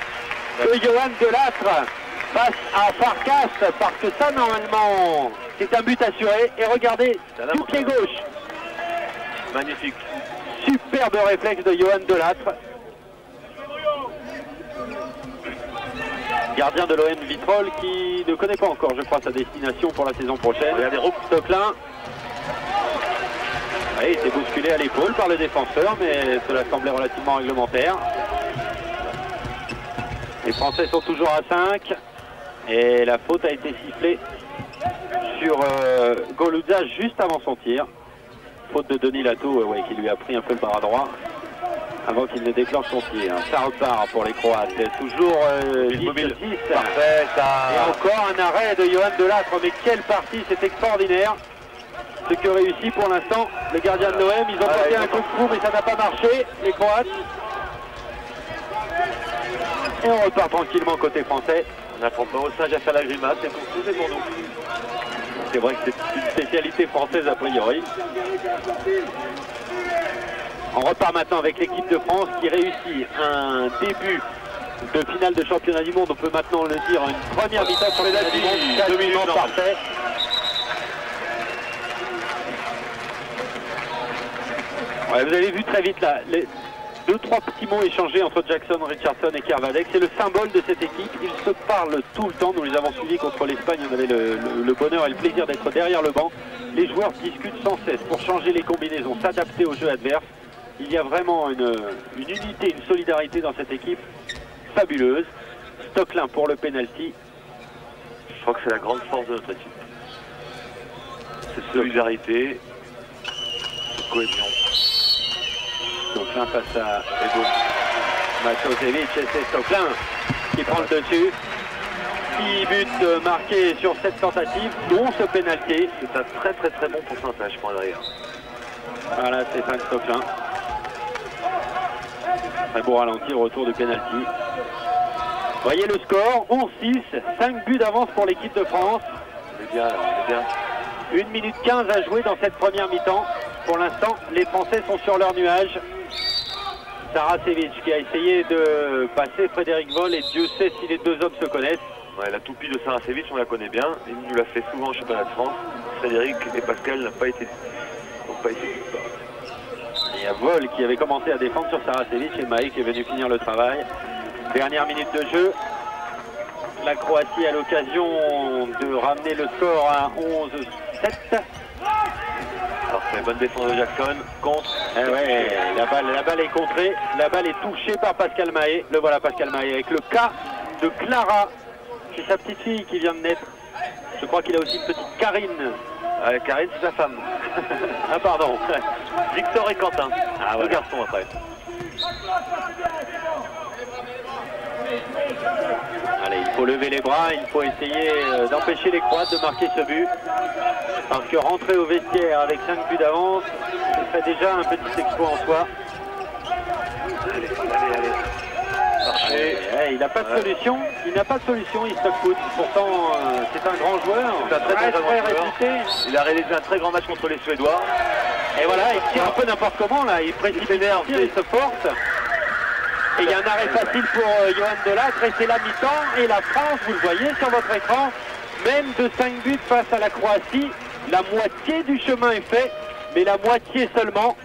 de Johan Delattre face à Farkas, parce que ça normalement c'est un but assuré. Et regardez, du pied gauche. Magnifique. Superbe réflexe de Johan Delattre. Gardien de l'OM Vitrolles qui ne connaît pas encore, je crois, sa destination pour la saison prochaine. Regardez, Stocklin. Oui, il s'est bousculé à l'épaule par le défenseur, mais cela semblait relativement réglementaire. Les Français sont toujours à 5 et la faute a été sifflée sur Goludza juste avant son tir. Faute de Doni Latou, ouais, qui lui a pris un peu le bras droit avant qu'il ne déclenche son tir. Ça repart pour les Croates. Toujours 10-6. Parfait, ça. Et encore un arrêt de Johan Delattre. Mais quelle partie, c'est extraordinaire. Ce que réussit pour l'instant le gardien de l'OM. Ils ont tenté un coup de fou, mais ça n'a pas marché, les Croates. Et on repart tranquillement côté français. On apprend pas au singe à faire la grimace, c'est pour tout, c'est pour nous. C'est vrai que c'est une spécialité française a priori. On repart maintenant avec l'équipe de France qui réussit un début de finale de championnat du monde. On peut maintenant le dire, une première mi-temps sur les championnat du monde, quasiment parfait. Ouais, vous avez vu très vite là, les 2-3 petits mots échangés entre Jackson, Richardson et Kervadec. C'est le symbole de cette équipe. Ils se parlent tout le temps. Nous les avons suivis contre l'Espagne. On avait le bonheur et le plaisir d'être derrière le banc. Les joueurs discutent sans cesse pour changer les combinaisons, s'adapter au jeu adverse. Il y a vraiment une unité, une solidarité dans cette équipe fabuleuse. Stocklin pour le penalty. Je crois que c'est la grande force de notre équipe. Cette solidarité, cette cohésion. Stocklin face à Tomašević et c'est Stocklin qui prend le dessus. 6 buts marqués sur cette tentative, dont ce pénalty. C'est un très bon pourcentage pour derrière. Voilà, Stéphane Stocklin. Très beau ralenti, retour du pénalty. Voyez le score, 11-6, 5 buts d'avance pour l'équipe de France. C'est bien, c'est bien. 1 minute 15 à jouer dans cette première mi-temps. Pour l'instant, les Français sont sur leur nuage. Saracevic qui a essayé de passer Frédéric Voll et Dieu sait si les deux hommes se connaissent. Ouais, la toupie de Saracevic, on la connaît bien. Il nous l'a fait souvent au championnat de France. Frédéric et Pascal n'ont pas été Il y a Voll qui avait commencé à défendre sur Saracevic et Maï qui est venu finir le travail. Dernière minute de jeu. La Croatie a l'occasion de ramener le score à 11-7. Parfait, bonne défense de Jackson, contre. Eh ouais, la balle est contrée, la balle est touchée par Pascal Mahé. Le voilà Pascal Mahé avec le cas de Clara. C'est sa petite fille qui vient de naître. Je crois qu'il a aussi une petite Karine. Karine, c'est sa femme. Ah pardon. Victor et Quentin. Ah deux voilà. garçons après. Allez, il faut lever les bras, il faut essayer d'empêcher les Croates de marquer ce but. Parce que rentrer au vestiaire avec 5 buts d'avance, ce serait déjà un petit exploit en soi. Allez. Il n'a pas de solution, il n'a pas de solution, il se fout. Pourtant, c'est un grand joueur, C'est un très grand joueur. réputé. Il a réalisé un très grand match contre les Suédois. Et voilà, il tire un peu n'importe comment là, il précipite, il se force. Et il y a un arrêt facile pour Johan Delattre et c'est la mi-temps. Et la France, vous le voyez sur votre écran, même de 5 buts face à la Croatie, la moitié du chemin est fait, mais la moitié seulement.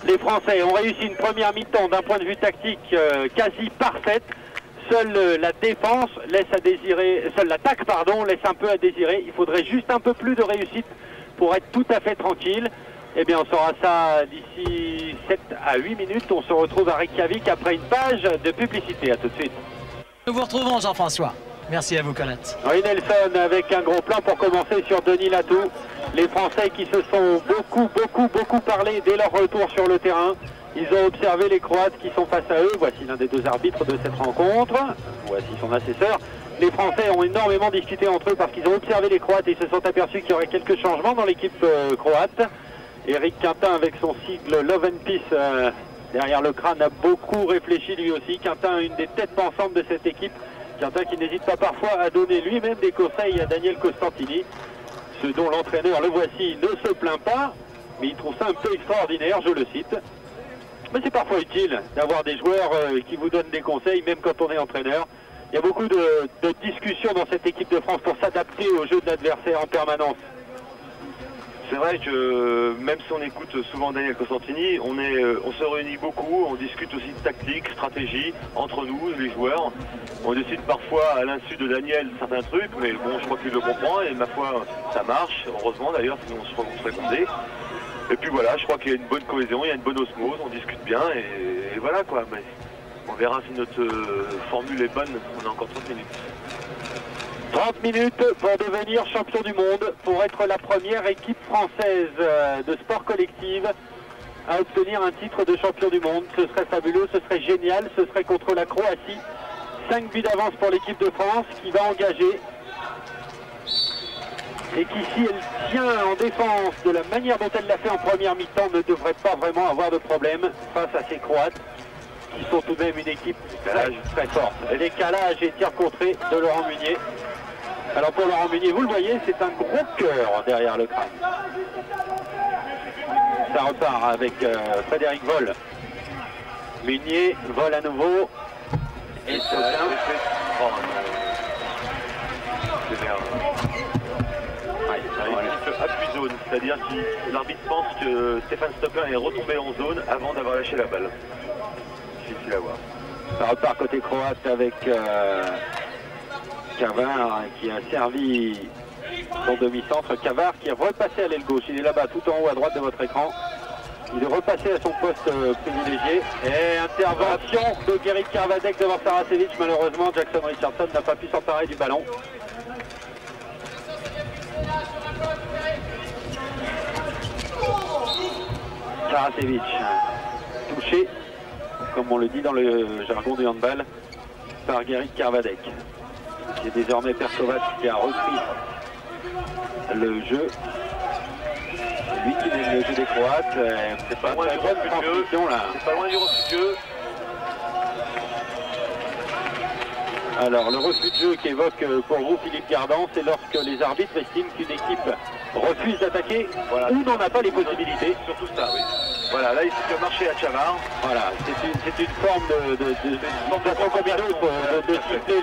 Les Français ont réussi une première mi-temps d'un point de vue tactique quasi parfaite. Seule la défense laisse à désirer, seule l'attaque pardon laisse un peu à désirer. Il faudrait juste un peu plus de réussite pour être tout à fait tranquille. Eh bien, on saura ça d'ici 7 à 8 minutes. On se retrouve à Reykjavik après une page de publicité. À tout de suite. Nous vous retrouvons, Jean-François. Merci à vous, Colette. Oui, Nelson, avec un gros plan pour commencer sur Doni Latou. Les Français qui se sont beaucoup parlé dès leur retour sur le terrain. Ils ont observé les Croates qui sont face à eux. Voici l'un des deux arbitres de cette rencontre. Voici son assesseur. Les Français ont énormément discuté entre eux parce qu'ils ont observé les Croates et ils se sont aperçus qu'il y aurait quelques changements dans l'équipe croate. Eric Quintin avec son sigle Love and Peace derrière le crâne a beaucoup réfléchi lui aussi. Quintin, une des têtes pensantes de cette équipe. Quintin qui n'hésite pas parfois à donner lui-même des conseils à Daniel Costantini. Ce dont l'entraîneur, le voici, ne se plaint pas. mais il trouve ça un peu extraordinaire, je le cite. Mais c'est parfois utile d'avoir des joueurs qui vous donnent des conseils, même quand on est entraîneur. Il y a beaucoup de discussions dans cette équipe de France pour s'adapter au jeu de l'adversaire en permanence. C'est vrai que même si on écoute souvent Daniel Costantini, on se réunit beaucoup, on discute aussi de tactique, stratégie, entre nous, les joueurs. On décide parfois à l'insu de Daniel certains trucs, mais bon, je crois qu'il le comprend et ma foi, ça marche, heureusement d'ailleurs, sinon on serait condé. Et puis voilà, je crois qu'il y a une bonne cohésion, il y a une bonne osmose, on discute bien et voilà quoi. Mais on verra si notre formule est bonne, on a encore 30 minutes. 30 minutes pour devenir champion du monde, pour être la première équipe française de sport collectif à obtenir un titre de champion du monde. Ce serait fabuleux, ce serait génial, ce serait contre la Croatie. 5 buts d'avance pour l'équipe de France qui va engager. Et qui, si elle tient en défense de la manière dont elle l'a fait en première mi-temps, ne devrait pas vraiment avoir de problème face à ces Croates, qui sont tout de même une équipe très forte. Décalage et tir contré de Laurent Munier. Alors pour Laurent Munier, vous le voyez, c'est un gros cœur derrière le crâne. Ça repart avec Frédéric Vol. Munier vole à nouveau. Et appui zone, c'est-à-dire si l'arbitre pense que Stéphane Stoppin est retombé en zone avant d'avoir lâché la balle. Difficile à voir. Ça repart côté croate avec Cavard qui a servi son demi-centre. Cavard qui est repassé à l'aile gauche, il est là-bas tout en haut à droite de votre écran. Il est repassé à son poste privilégié. Et intervention de Guéric Karvadek devant Saracevic. Malheureusement, Jackson Richardson n'a pas pu s'emparer du ballon. Saracevic, touché, comme on le dit dans le jargon du handball, par Guéric Karvadek. C'est désormais Perkovac qui a repris le jeu. Lui qui mène le jeu des Croates. C'est pas loin du refus là. C'est pas loin du refus de jeu. Alors le refus de jeu qu'évoque pour vous Philippe Gardan, c'est lorsque les arbitres estiment qu'une équipe refuse d'attaquer ou n'en a pas les possibilités. Surtout ça, oui. Voilà, là il faut marcher à Chavard. Voilà, c'est une forme de façon comme une autre de cibler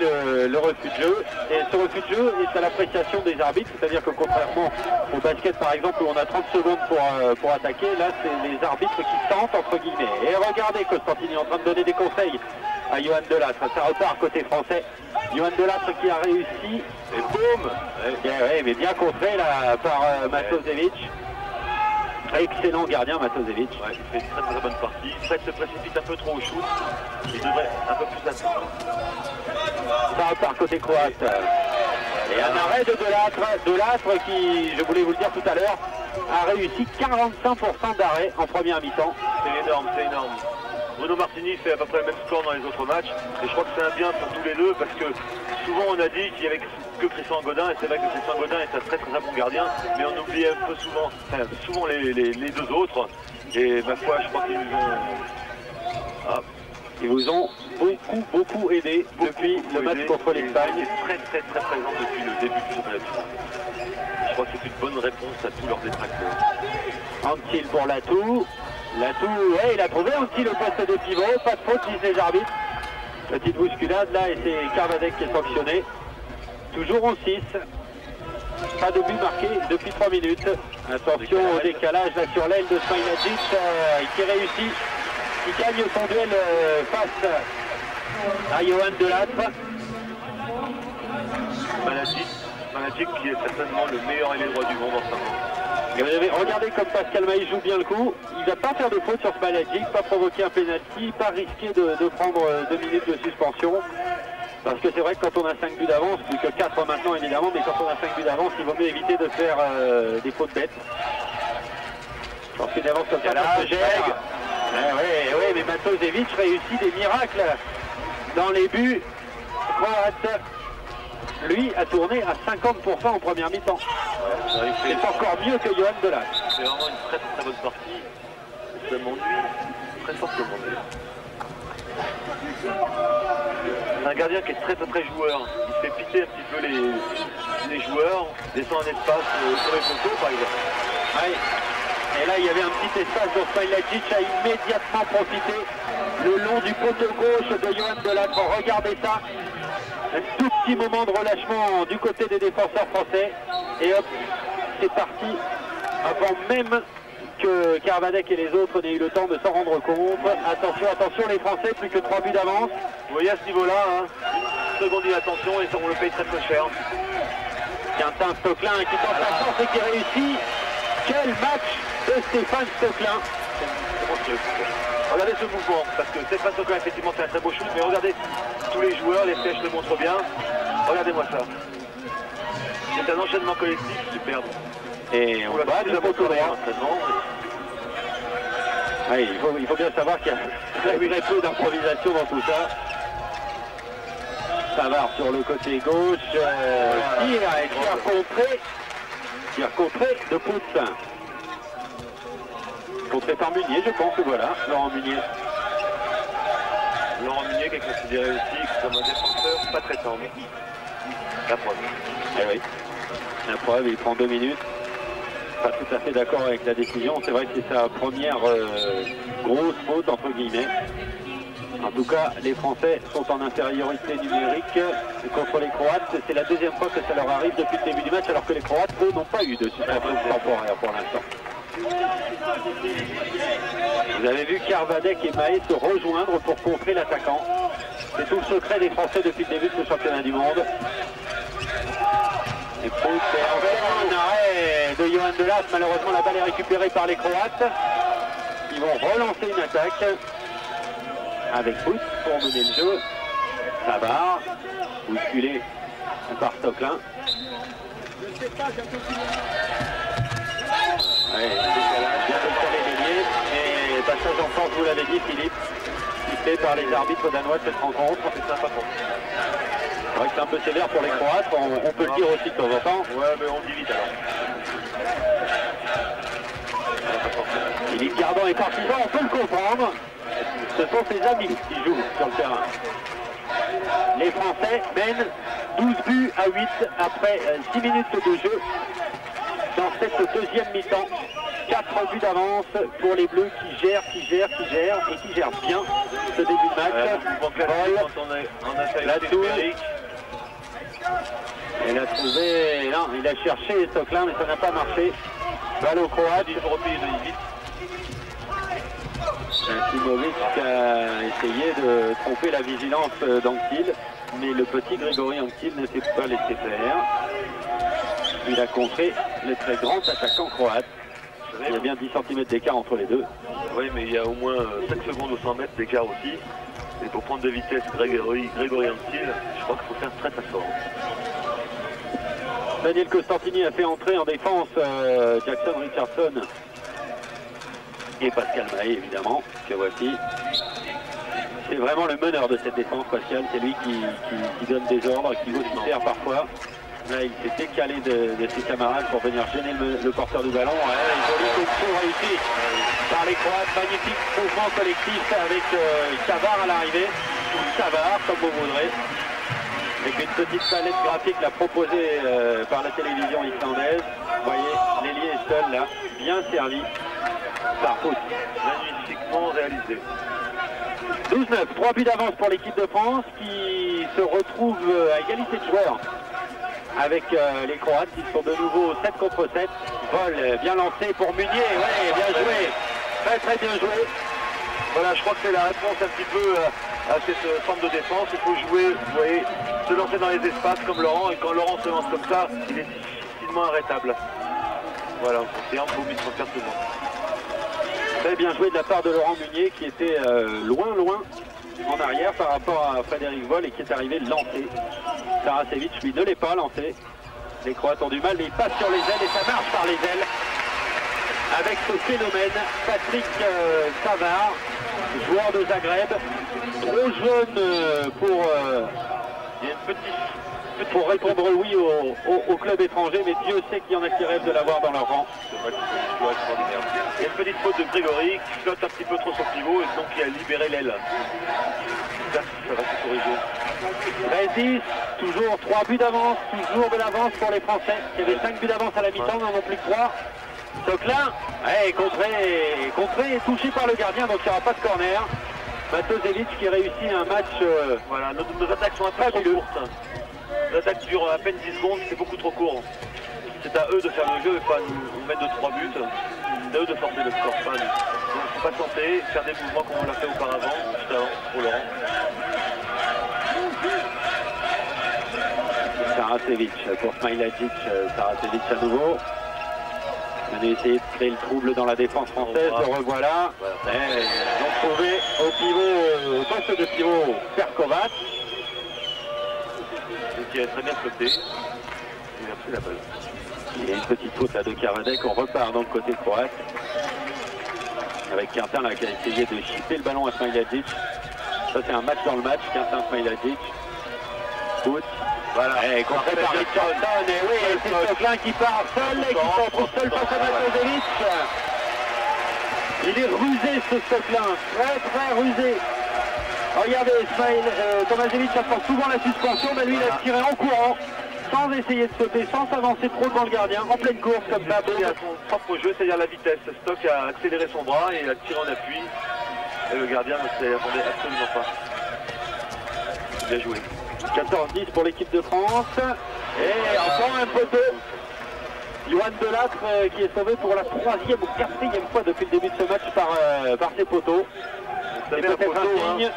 le refus de jeu. Et ce refus de jeu est à l'appréciation des arbitres, c'est-à-dire que contrairement au basket par exemple où on a 30 secondes pour attaquer, là c'est les arbitres qui tentent entre guillemets. Et regardez Costantini est en train de donner des conseils à Johan Delattre, ça repart côté français. Johan Delattre qui a réussi, et boum, mais bien contré là par Matosevic. Excellent gardien Matosevic. Ouais, il fait une très bonne partie. Fred se précipite un peu trop au shoot. Il devrait un peu plus attendre. Ça repart côté croate. Et un arrêt de Delattre qui, je voulais vous le dire tout à l'heure, a réussi 45% d'arrêt en première mi-temps. C'est énorme, c'est énorme. Bruno Martini fait à peu près le même score dans les autres matchs et je crois que c'est un bien pour tous les deux parce que souvent on a dit qu'il n'y avait que Christian Godin et c'est vrai que Christian Godin est un très bon gardien mais on oublie un peu souvent les deux autres et ma foi je crois qu'ils nous ont... Ils vous ont beaucoup aidé depuis le match contre l'Espagne. Très présent depuis le début du championnat. Je crois que c'est une bonne réponse à tous leurs détracteurs. Antil pour Latou. Latou, ouais, il a trouvé aussi le poste de pivot, pas de faute, disent les arbitres. Petite bousculade là et c'est Karvadek qui est sanctionné. Toujours en 6. Pas de but marqué depuis 3 minutes. Attention au décalage là sur l'aile de Smailagic qui réussit, qui gagne son duel face à Johan Delattre. Smailagic qui est certainement le meilleur ailier droit du monde en ce moment. Et vous avez regardé comme Pascal Maïs joue bien le coup. Il ne va pas faire de faute sur Smailagic, pas provoquer un penalty, pas risquer de prendre 2 minutes de suspension. Parce que c'est vrai que quand on a 5 buts d'avance, plus que 4 maintenant évidemment, mais quand on a 5 buts d'avance, il vaut mieux éviter de faire des fautes bêtes. Parce qu'une avance comme ça, ça se gère. Oui, mais Matosevic réussit des miracles dans les buts croates. Lui a tourné à 50% en première mi-temps. C'est encore mieux que Johan Delattre. C'est vraiment une très bonne partie. Ça m'ennuie très fortement. C'est un gardien qui est très joueur. Il fait piter un petit peu les joueurs, descend un espace sur les photos par exemple. Oui. Et là, il y avait un petit espace dont Smailagic a immédiatement profité. Le long du poteau gauche de Johan Delattre. Regardez ça. Un tout petit moment de relâchement du côté des défenseurs français. Et hop, c'est parti. Avant même que Carvadec et les autres n'aient eu le temps de s'en rendre compte. Attention, attention, les Français, plus que 3 buts d'avance. Vous voyez à ce niveau-là, hein, une seconde d'inattention et on le paye très très cher. Quentin Stocklin qui tente la chance et qui réussit. Quel match de Stéphane Stocklin. Regardez ce mouvement, parce que Stéphane Stocklin, effectivement, c'est un très beau shoot, mais regardez tous les joueurs, les flèches le montrent bien. Regardez-moi ça. C'est un enchaînement collectif superbe. Et on va du poteau droit. Oui, il faut bien savoir qu'il y a très peu d'improvisation dans tout ça. Savard sur le côté gauche, tir contré de Poussin. Contré par Munier, je pense que voilà, Laurent Munier. Laurent Munier qui est considéré aussi comme un défenseur pas très tendre. La preuve. Eh oui, la preuve, il prend 2 minutes. Pas tout à fait d'accord avec la décision. C'est vrai que c'est sa première grosse faute, entre guillemets. En tout cas, les Français sont en infériorité numérique contre les Croates. C'est la deuxième fois que ça leur arrive depuis le début du match, alors que les Croates, eux, n'ont pas eu de suspension temporaire pour l'instant. Vous avez vu Carvadec et Mahé se rejoindre pour contrer l'attaquant. C'est tout le secret des Français depuis le début de ce championnat du monde. Et Proust est en un arrêt de Johan Delattre. Malheureusement, la balle est récupérée par les Croates. Ils vont relancer une attaque avec Proust pour mener le jeu. Savard, bousculé par Stocklin. Allez, bien décalé l'ailier. Et passage en force, vous l'avez dit, Philippe, sifflé par les arbitres danois de cette rencontre. C'est sympa. C'est vrai que c'est un peu sévère pour les Croates, on peut le dire aussi de temps en temps. Ouais, mais on dit vite alors. Philippe Gardon est partisan, on peut le comprendre. Ce sont ses amis qui jouent sur le terrain. Les Français mènent 12 buts à 8 après 6 minutes de jeu dans cette deuxième mi-temps. 4 buts d'avance pour les Bleus qui gèrent et qui gèrent bien ce début de match. Il a trouvé, non, il a cherché Stocklin mais ça n'a pas marché. Balle au Croate. Simovic a essayé de tromper la vigilance d'Anquetil, mais le petit Grégory Anquetil ne s'est pas laissé faire. Il a contré le très grand attaquant croate. Il y a bien 10 cm d'écart entre les deux. Oui, mais il y a au moins 5 secondes ou 100 mètres d'écart aussi. Et pour prendre de vitesse Grégory Anquetil, je crois qu'il faut faire très très fort. Daniel Costantini a fait entrer en défense Jackson Richardson et Pascal Mahé, évidemment, que voici. C'est vraiment le meneur de cette défense, Pascal. C'est lui qui donne des ordres, qui vocifère parfois. Là, il s'est décalé de ses camarades pour venir gêner le porteur du ballon. Joli coup réussi par les Croates. Magnifique mouvement collectif avec Savard à l'arrivée. Ou Savard, comme vous voudrez. Avec une petite palette graphique là, proposée par la télévision islandaise. Vous voyez, l'ailier est seul là, bien servi par Pout. Magnifiquement réalisé. 12-9, 3 buts d'avance pour l'équipe de France qui se retrouve à égalité de joueurs avec les Croates. Ils sont de nouveau 7 contre 7. Vol bien lancé pour Munier, ouais, bien joué, très très bien joué. Voilà, je crois que c'est la réponse un petit peu à cette forme de défense. Il faut jouer, vous voyez, se lancer dans les espaces comme Laurent, et quand Laurent se lance comme ça, il est difficilement arrêtable. Voilà, c'est un beau but pour faire tout le monde. Très bien joué de la part de Laurent Munier qui était loin en arrière par rapport à Frédéric Vol et qui est arrivé lancé. Tarasevic lui ne l'est pas lancé. Les Croates ont du mal mais il passe sur les ailes et ça marche par les ailes. Avec ce phénomène, Patrick Savard, joueur de Zagreb, trop jeune pour répondre oui au club étranger, mais Dieu sait qu'il y en a qui rêvent de l'avoir dans leur rang. Il y a une petite faute de Grégory qui flotte un petit peu trop sur le pivot et donc qui a libéré l'aile. Ça va se corriger. 13-10, toujours 3 buts d'avance, toujours de l'avance pour les Français. Il y avait 5 buts d'avance à la mi-temps, n'en ont plus que 3. Stoklin, ouais, contré et touché par le gardien, donc il n'y aura pas de corner. Matosevic qui réussit un match. Voilà, nos attaques sont un peu trop courtes. Nos attaques durent à peine 10 secondes, c'est beaucoup trop court. C'est à eux de faire le jeu et pas nous mettre 2-3 buts. C'est à eux de forcer le score, pas à nous. Donc il faut patienter, faire des mouvements comme on l'a fait auparavant, juste avant, pour Laurent. Saracevic pour Smailagic, Saracevic à nouveau. On a essayé de créer le trouble dans la défense française, le revoilà. Voilà. Ils ont trouvé au pivot, au poste de pivot, Perkovac. Qui a très bien flotté. Il a pris la balle. Il y a une petite faute là de Karvadek, on repart dans le côté croate. Avec Quintin là qui a essayé de chipper le ballon à Smailagic. Ça c'est un match dans le match, Quintin Smailagic. Foot. Voilà. Et contré par Richardson, et oui, c'est Stoklin qui part seul et qui se retrouve seul face à Matosevic. Il est rusé ce Stoklin, très rusé. Regardez, Tomasevic attend souvent la suspension, mais lui il a tiré en courant, sans essayer de sauter, sans s'avancer trop devant le gardien, en pleine course comme ça. Il a son propre jeu, c'est-à-dire la vitesse. Stock a accéléré son bras et a tiré en appui. Et le gardien ne s'y attendait absolument pas. Bien joué. 14-10 pour l'équipe de France. Et encore un poteau. Johan Delattre qui est sauvé pour la 3e ou 4e fois depuis le début de ce match par ses poteaux. C'est peut-être un signe.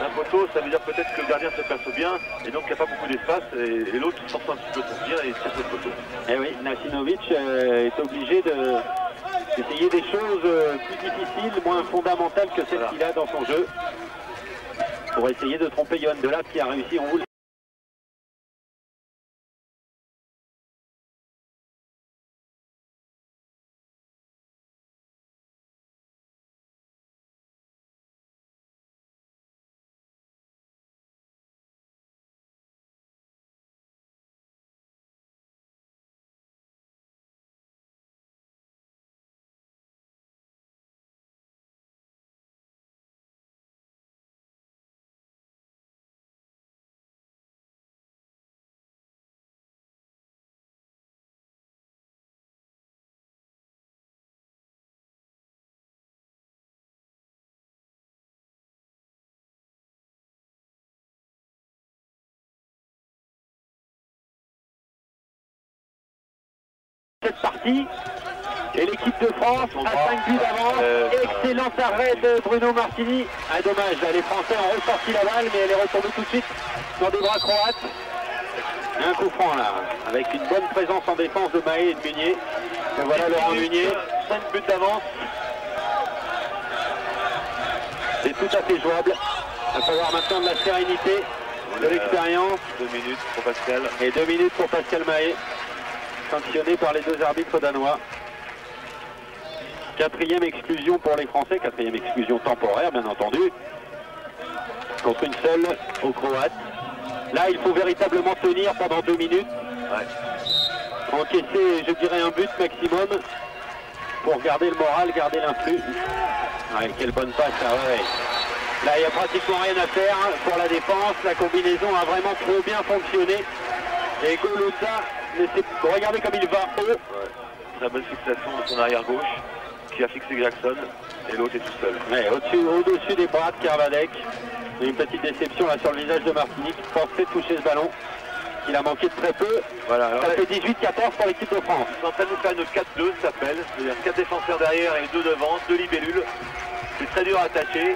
Un poteau, ça veut dire peut-être que le gardien se place bien et donc il n'y a pas beaucoup d'espace et l'autre force un petit peu son tir et il tire le poteau. Et oui, Nasinovic est obligé d'essayer des choses plus difficiles, moins fondamentales que celles qu'il a dans son jeu, pour essayer de tromper Johan Delattre qui a réussi en roule. Cette partie et l'équipe de France à 5 buts d'avance. Excellent arrêt de Bruno Martini. Ah dommage, là, les Français ont ressorti la balle mais elle est retournée tout de suite dans des bras croates. Et un coup franc là, avec une bonne présence en défense de Mahé et de Munier. Et voilà Laurent Munier, 5 buts d'avance. C'est tout à fait jouable. Il va falloir maintenant de la sérénité, de l'expérience. 2 minutes pour Pascal. Et 2 minutes pour Pascal Mahé. Sanctionné par les deux arbitres danois. 4e exclusion pour les Français, 4e exclusion temporaire bien entendu, contre une seule aux Croates. Là il faut véritablement tenir pendant 2 minutes, encaisser je dirais un but maximum pour garder le moral, garder l'influx. Quelle bonne passe là, Là il n'y a pratiquement rien à faire pour la défense, la combinaison a vraiment trop bien fonctionné et Golota, regardez comme il va haut. Très bonne fixation de son arrière gauche qui a fixé Jackson et l'autre est tout seul. Au-dessus des bras de Karvadek. Une petite déception là sur le visage de Martini qui pensait toucher ce ballon. Il a manqué de très peu. Voilà, ça fait 18-14 pour l'équipe de France. C'est en train de nous faire une 4-2, ça s'appelle. C'est-à-dire 4 défenseurs derrière et 2 devant, 2 libellules. C'est très dur à attacher.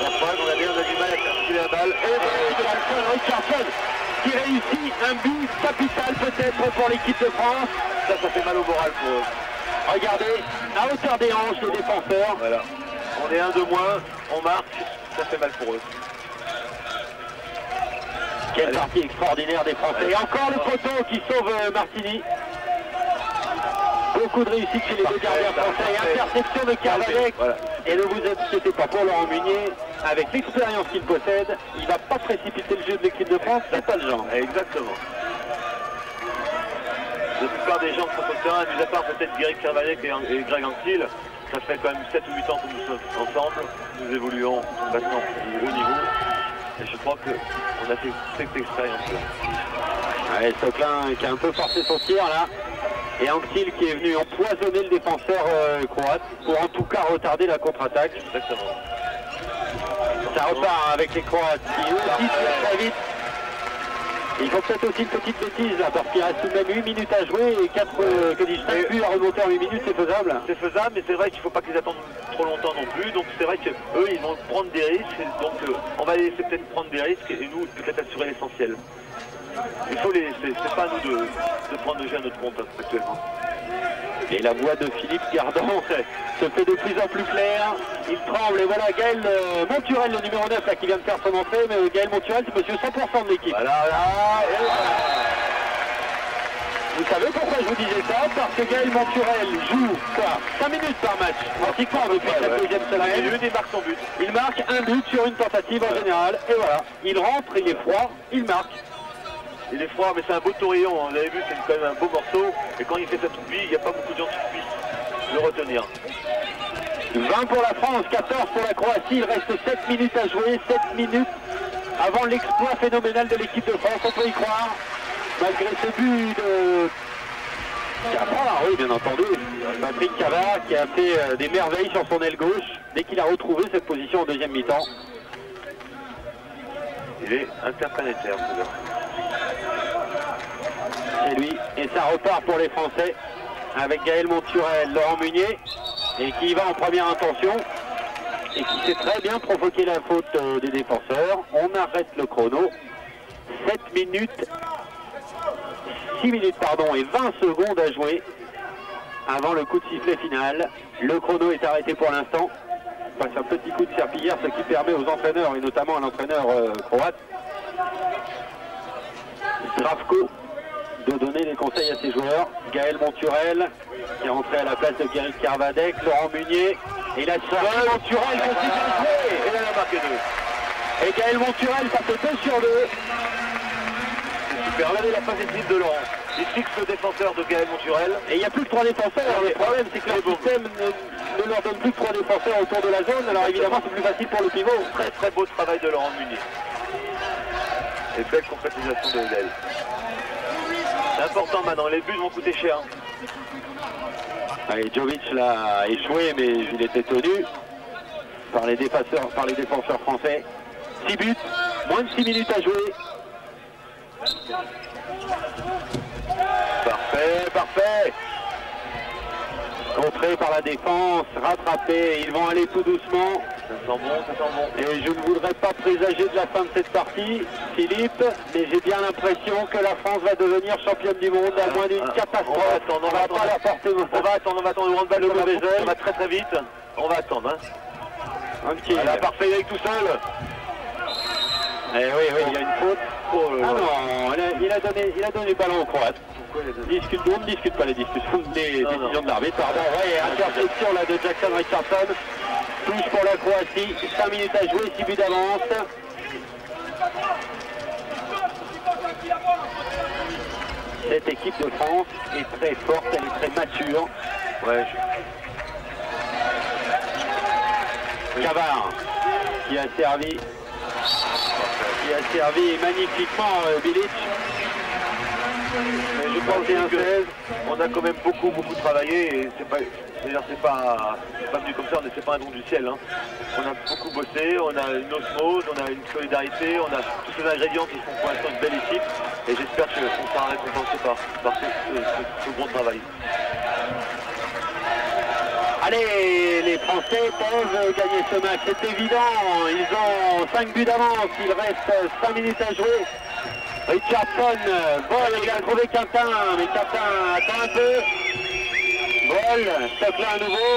La preuve, on a du mal à faire tirer la balle. Et Richardson qui réussit un but capital peut-être pour l'équipe de France. Ça fait mal au moral pour eux. Regardez, à hauteur des hanches, les défenseurs. Voilà. On est un de moins, on marque, ça fait mal pour eux. Quelle partie extraordinaire des Français. Et encore le poteau qui sauve Martini. Beaucoup de réussite chez les deux gardiens français. Interception de Karvadek. Et ne vous inquiétez pas pour Laurent Munier. Avec l'expérience qu'il possède, il ne va pas précipiter le jeu de l'équipe de France. C'est pas le genre. Exactement. La plupart des gens qui sont sur le terrain, mis à part peut-être Guéric Karvadek et Greg Anquetil, ça fait quand même 7 ou 8 ans que nous sommes ensemble. Nous évoluons maintenant au haut niveau. Et je crois qu'on a fait cette expérience-là. Stoklin qui a un peu forcé son tir là. Et Anctil qui est venu empoisonner le défenseur croate pour en tout cas retarder la contre-attaque. Exactement. Ça repart avec les Croates qui aussi tirent très vite. Il faut peut-être aussi une petite bêtise là, parce qu'il reste tout de même 8 minutes à jouer et 5 buts à remonter en 8 minutes, c'est faisable. C'est faisable, mais c'est vrai qu'il ne faut pas qu'ils attendent trop longtemps non plus. Donc c'est vrai qu'eux, ils vont prendre des risques. Donc on va les laisser peut-être prendre des risques et nous peut-être assurer l'essentiel. Il faut les laisser, c'est pas à nous de prendre le jeu à notre compte actuellement. Et la voix de Philippe Gardant se fait de plus en plus claire. Il tremble et voilà Gaël Monturel, le numéro 9 là, qui vient de faire son entrée. Mais Gaël Monturel, c'est monsieur 100% de l'équipe. Voilà, Vous savez pourquoi je vous disais ça? Parce que Gaël Monturel joue quoi 5 minutes par match, pratiquement depuis cette deuxième semaine. Il marque son but. Il marque un but sur une tentative en général. Et voilà, il rentre, il est froid, il marque. Il est froid, mais c'est un beau taurillon, vous avez vu, c'est quand même un beau morceau. Et quand il fait sa toupie, il n'y a pas beaucoup de gens qui puissent le retenir. 20 pour la France, 14 pour la Croatie. Il reste 7 minutes à jouer, 7 minutes avant l'exploit phénoménal de l'équipe de France. On peut y croire, malgré ce but de Cavard, oui bien entendu. Patrick Cavard qui a fait des merveilles sur son aile gauche dès qu'il a retrouvé cette position en deuxième mi-temps. Il est interplanétaire, celui-là. C'est lui, et ça repart pour les Français avec Gaël Monturel, Laurent Munier, et qui va en première intention et qui sait très bien provoquer la faute des défenseurs. On arrête le chrono. 6 minutes pardon, et 20 secondes à jouer avant le coup de sifflet final. Le chrono est arrêté pour l'instant. On passe un petit coup de serpillière, ce qui permet aux entraîneurs et notamment à l'entraîneur croate Zdravko de donner des conseils à ses joueurs. Gaël Monturel qui est rentré à la place de Guéric Carvadec, Laurent Munier, et la Gaël Monturel continue à jouer. Et là, il a marqué 2. Et Gaël Monturel, ça fait 2 sur 2. C'est super, regardez la passe décisive de Laurent. Il fixe le défenseur de Gaël Monturel. Et il n'y a plus que 3 défenseurs. Le problème, c'est que le système ne leur donne plus que 3 défenseurs autour de la zone. Alors évidemment, c'est plus facile pour le pivot. Très très beau travail de Laurent Munier. Et belle concrétisation de Gaël. C'est important maintenant, les buts vont coûter cher. Allez, Jovic l'a échoué, mais il était tenu par les défenseurs français. 6 buts, moins de 6 minutes à jouer. Parfait, parfait. Contré par la défense, rattrapé, ils vont aller tout doucement. Ça sent bon, ça sent bon. Et je ne voudrais pas présager de la fin de cette partie, Philippe, mais j'ai bien l'impression que la France va devenir championne du monde à moins d'une catastrophe. On va attendre, on va le mauvais œil, on va très très vite. On va attendre. Hein. Okay. Voilà, parfait, il est tout seul. Eh oui, il y a une faute. Oh, ah non, il a donné le ballon au Croate. On ne discute pas les décisions de l'arbitre. Pardon, ouais, interception là de Jackson Richardson. Touche pour la Croatie, 5 minutes à jouer, 6 buts d'avance. Cette équipe de France est très forte, elle est très mature. Ouais. Cavard qui a servi magnifiquement Bilic. Mais je pense qu'on a quand même beaucoup travaillé et c'est pas venu comme ça, c'est pas un don du ciel. Hein. On a beaucoup bossé, on a une osmose, on a une solidarité, on a tous ces ingrédients qui font pour l'instant une belle équipe et j'espère qu'on sera récompensé par ce bon travail. Allez, les Français peuvent gagner ce match, c'est évident. Ils ont 5 buts d'avance, il reste 5 minutes à jouer. Richardson, Boll, il a trouvé Quintin, mais Quintin attend un peu. Boll, Soquin à nouveau.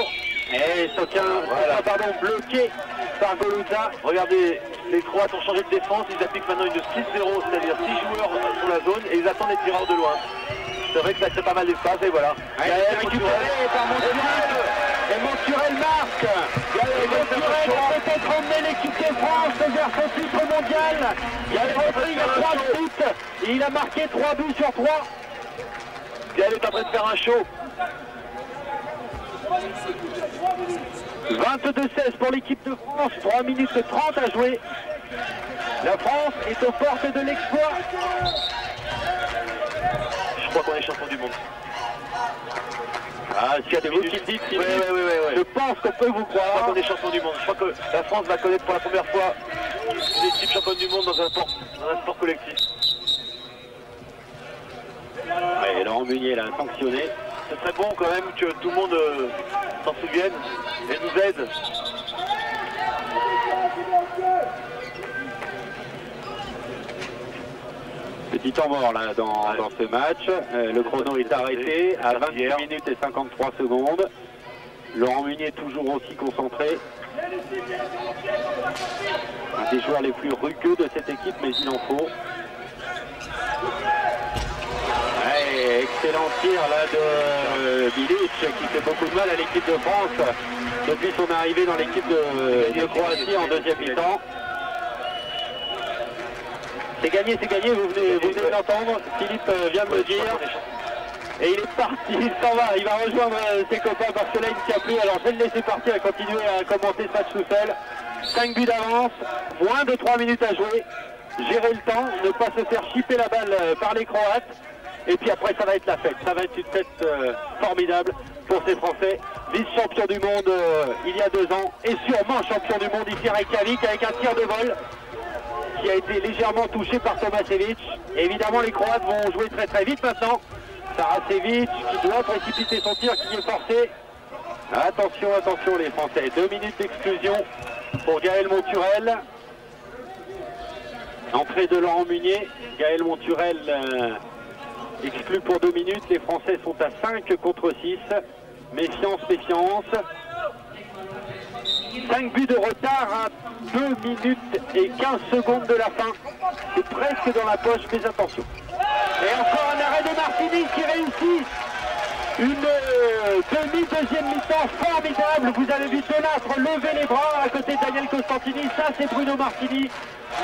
Et Soquin, voilà. Bloqué par Goluza. Regardez, les Croates ont changé de défense, ils appliquent maintenant une 6-0, c'est-à-dire 6 joueurs sur la zone et ils attendent les tireurs de loin. C'est vrai que ça crée pas mal d'espace et voilà. Gaël récupéré par Monturel. Et Monturel marque. Gaël Monturel va peut-être emmener l'équipe de France vers son titre mondial. Gaël Rodrigue a 3 buts. Et il a marqué 3 buts sur 3. Gaël est en train de faire un show. 22-16 pour l'équipe de France. 3 minutes 30 à jouer. La France est aux portes de l'exploit. Je crois qu'on est champion du monde. Ah, s'il y a des vous qui le dites, je pense qu'on peut vous croire. Je crois qu'on est champion du monde. Je crois que la France va connaître pour la première fois une équipe championne du monde dans un sport collectif. Ouais, Laurent Meunier l'a sanctionné. Ce serait bon quand même que tout le monde s'en souvienne et nous aide. Petit temps mort là dans ce match. Le chrono est arrêté à 28 minutes et 53 secondes. Laurent Meunier toujours aussi concentré. Un des joueurs les plus rugueux de cette équipe, mais il en faut. Ouais, excellent tir là de Bilic qui fait beaucoup de mal à l'équipe de France depuis son arrivée dans l'équipe de Croatie en deuxième mi-temps. C'est gagné, vous venez de l'entendre, Philippe vient de le dire. Et il est parti, il s'en va, il va rejoindre ses copains parce que là il ne tient plus. Alors je vais le laisser partir et continuer à commenter ce match tout seul. 5 buts d'avance, moins de 3 minutes à jouer. Gérer le temps, ne pas se faire chipper la balle par les Croates. Et puis après ça va être la fête, ça va être une fête formidable pour ces Français. Vice-champion du monde il y a 2 ans et sûrement champion du monde ici à Reykjavik avec un tir de vol qui a été légèrement touché par Tomašević. Évidemment les Croates vont jouer très très vite maintenant. Saracevic qui doit précipiter son tir qui est forcé. Attention, attention les Français. 2 minutes d'exclusion pour Gaël Monturel. Entrée de Laurent Meunier. Gaël Monturel exclu pour 2 minutes. Les Français sont à 5 contre 6. Méfiance, méfiance. 5 buts de retard à 2 minutes et 15 secondes de la fin. C'est presque dans la poche, mais attention. Et encore un arrêt de Martini qui réussit. Une demi-deuxième mi-temps formidable. Vous avez vu Delattre lever les bras à côté de Daniel Costantini. Ça, c'est Bruno Martini.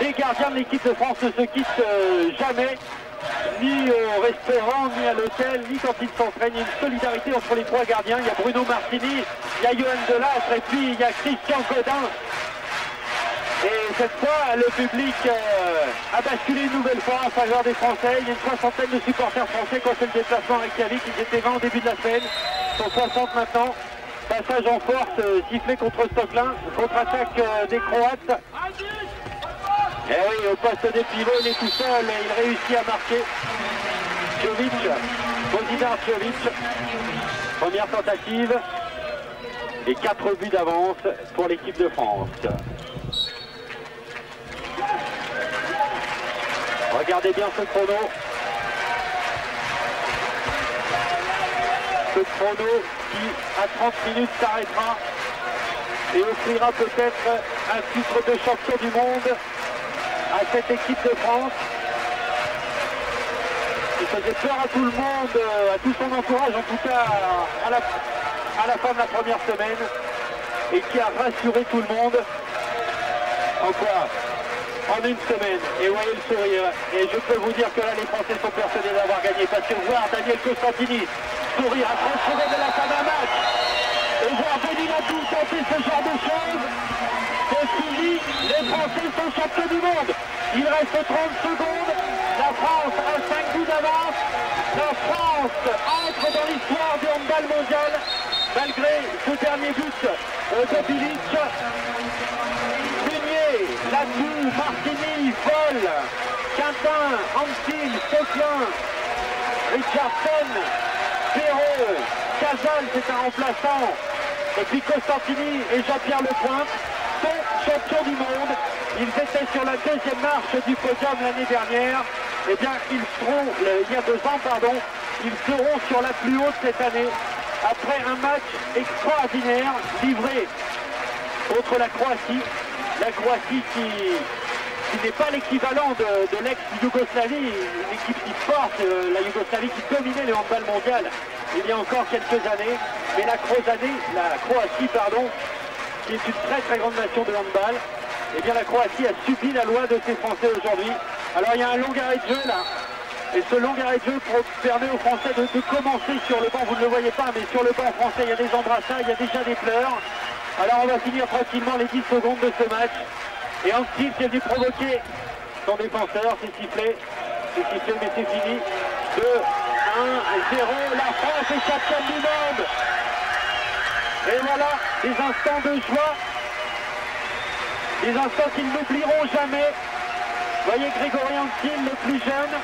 Les gardiens de l'équipe de France ne se quittent jamais. Ni au restaurant, ni à l'hôtel, ni quand ils s'entraînent. Il y a une solidarité entre les 3 gardiens. Il y a Bruno Martini, il y a Johan Delattre et puis il y a Christian Godin. Et cette fois, le public a basculé une nouvelle fois en faveur des Français. Il y a une 60aine de supporters français qui ont fait le déplacement à Reykjavik. Ils étaient 20 au début de la semaine. Ils sont 60 maintenant. Passage en force, sifflé contre Stocklin. Contre-attaque des Croates. Et oui, au poste des pivots, il est tout seul et il réussit à marquer. Jovic, Bozidar Jovic. Première tentative. Et 4 buts d'avance pour l'équipe de France. Regardez bien ce chrono. Ce chrono qui, à 30 minutes, s'arrêtera et offrira peut-être un titre de champion du monde à cette équipe de France. Il faisait peur à tout le monde, à tout son entourage, en tout cas à la fin de la première semaine, et qui a rassuré tout le monde. En quoi? En une semaine, et voyez le sourire. Et je peux vous dire que là, les Français sont persuadés d'avoir gagné, parce que voir Daniel Costantini sourire à 30 secondes de la fin d'un match, et voir Denis Latou tenter ce genre de choses, c'est fini, les Français sont champions du monde. Il reste 30 secondes, la France a 5 buts d'avance, la France entre dans l'histoire du handball mondial, malgré ce dernier but de Bilic. Latou, Martini, Vol, Quintin, Antil, Stocklin, Richardson, Perrault, Cazal, c'est un remplaçant, et puis Costantini et Jean-Pierre Lepointe sont champions du monde. Ils étaient sur la 2e marche du podium l'année dernière. Eh bien, ils seront, il y a 2 ans, pardon, ils seront sur la plus haute cette année, après un match extraordinaire livré contre la Croatie. La Croatie qui n'est pas l'équivalent de l'ex-Yougoslavie, une équipe qui forte, la Yougoslavie qui dominait le handball mondial il y a encore quelques années. Mais la Croatie, qui est une très très grande nation de handball, eh bien la Croatie a subi la loi de ces Français aujourd'hui. Alors il y a un long arrêt de jeu là, et ce long arrêt de jeu permet aux Français de commencer sur le banc. Vous ne le voyez pas, mais sur le banc français il y a des embrassades, il y a déjà des pleurs. Alors on va finir tranquillement les 10 secondes de ce match. Et Antil qui est venu provoquer son défenseur, c'est sifflé, mais c'est fini. 2, la France est championne du monde. Et voilà, des instants de joie, des instants qu'ils n'oublieront jamais. Voyez Grégory Anctil, le plus jeune.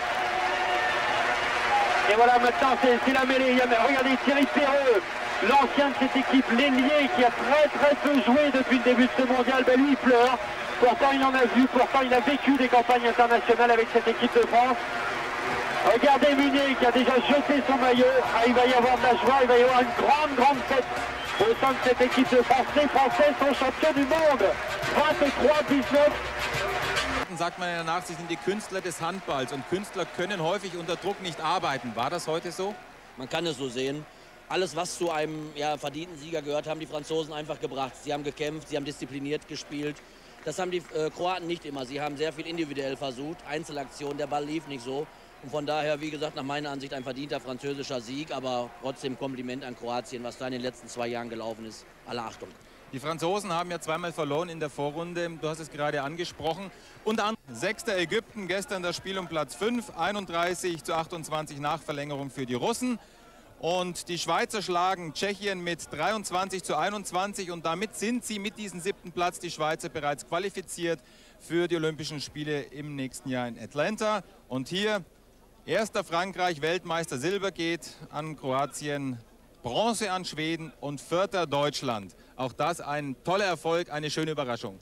Et voilà, maintenant c'est la mêlée. Regardez Thierry Perreux, l'ancien de cette équipe, l'ailier qui a très peu joué depuis le début de ce mondial. Ben lui il pleure, pourtant il en a vu, pourtant il a vécu des campagnes internationales avec cette équipe de France. Regardez Munier qui a déjà jeté son maillot. Ah, il va y avoir de la joie, il va y avoir une grande fête au sein de cette équipe de France. Les Français sont champions du monde. 23-19. Sagt man ja danach, sie sind die Künstler des Handballs und Künstler können häufig unter Druck nicht arbeiten. War das heute so? Man kann es so sehen. Alles, was zu einem verdienten Sieger gehört, haben die Franzosen einfach gebracht. Sie haben gekämpft, sie haben diszipliniert gespielt. Das haben die Kroaten nicht immer. Sie haben sehr viel individuell versucht, Einzelaktionen, der Ball lief nicht so. Und von daher, wie gesagt, nach meiner Ansicht ein verdienter französischer Sieg, aber trotzdem Kompliment an Kroatien, was da in den letzten 2 Jahren gelaufen ist. Alle Achtung. Die Franzosen haben ja zweimal verloren in der Vorrunde, du hast es gerade angesprochen. Unter anderem 6. Ägypten, gestern das Spiel um Platz 5, 31-28 Nachverlängerung für die Russen. Und die Schweizer schlagen Tschechien mit 23-21 und damit sind sie mit diesem 7. Platz, die Schweizer, bereits qualifiziert für die Olympischen Spiele im nächsten Jahr in Atlanta. Und hier erster Frankreich, Weltmeister, Silber geht an Kroatien, Bronze an Schweden und 4. Deutschland. Auch das ein toller Erfolg, eine schöne Überraschung.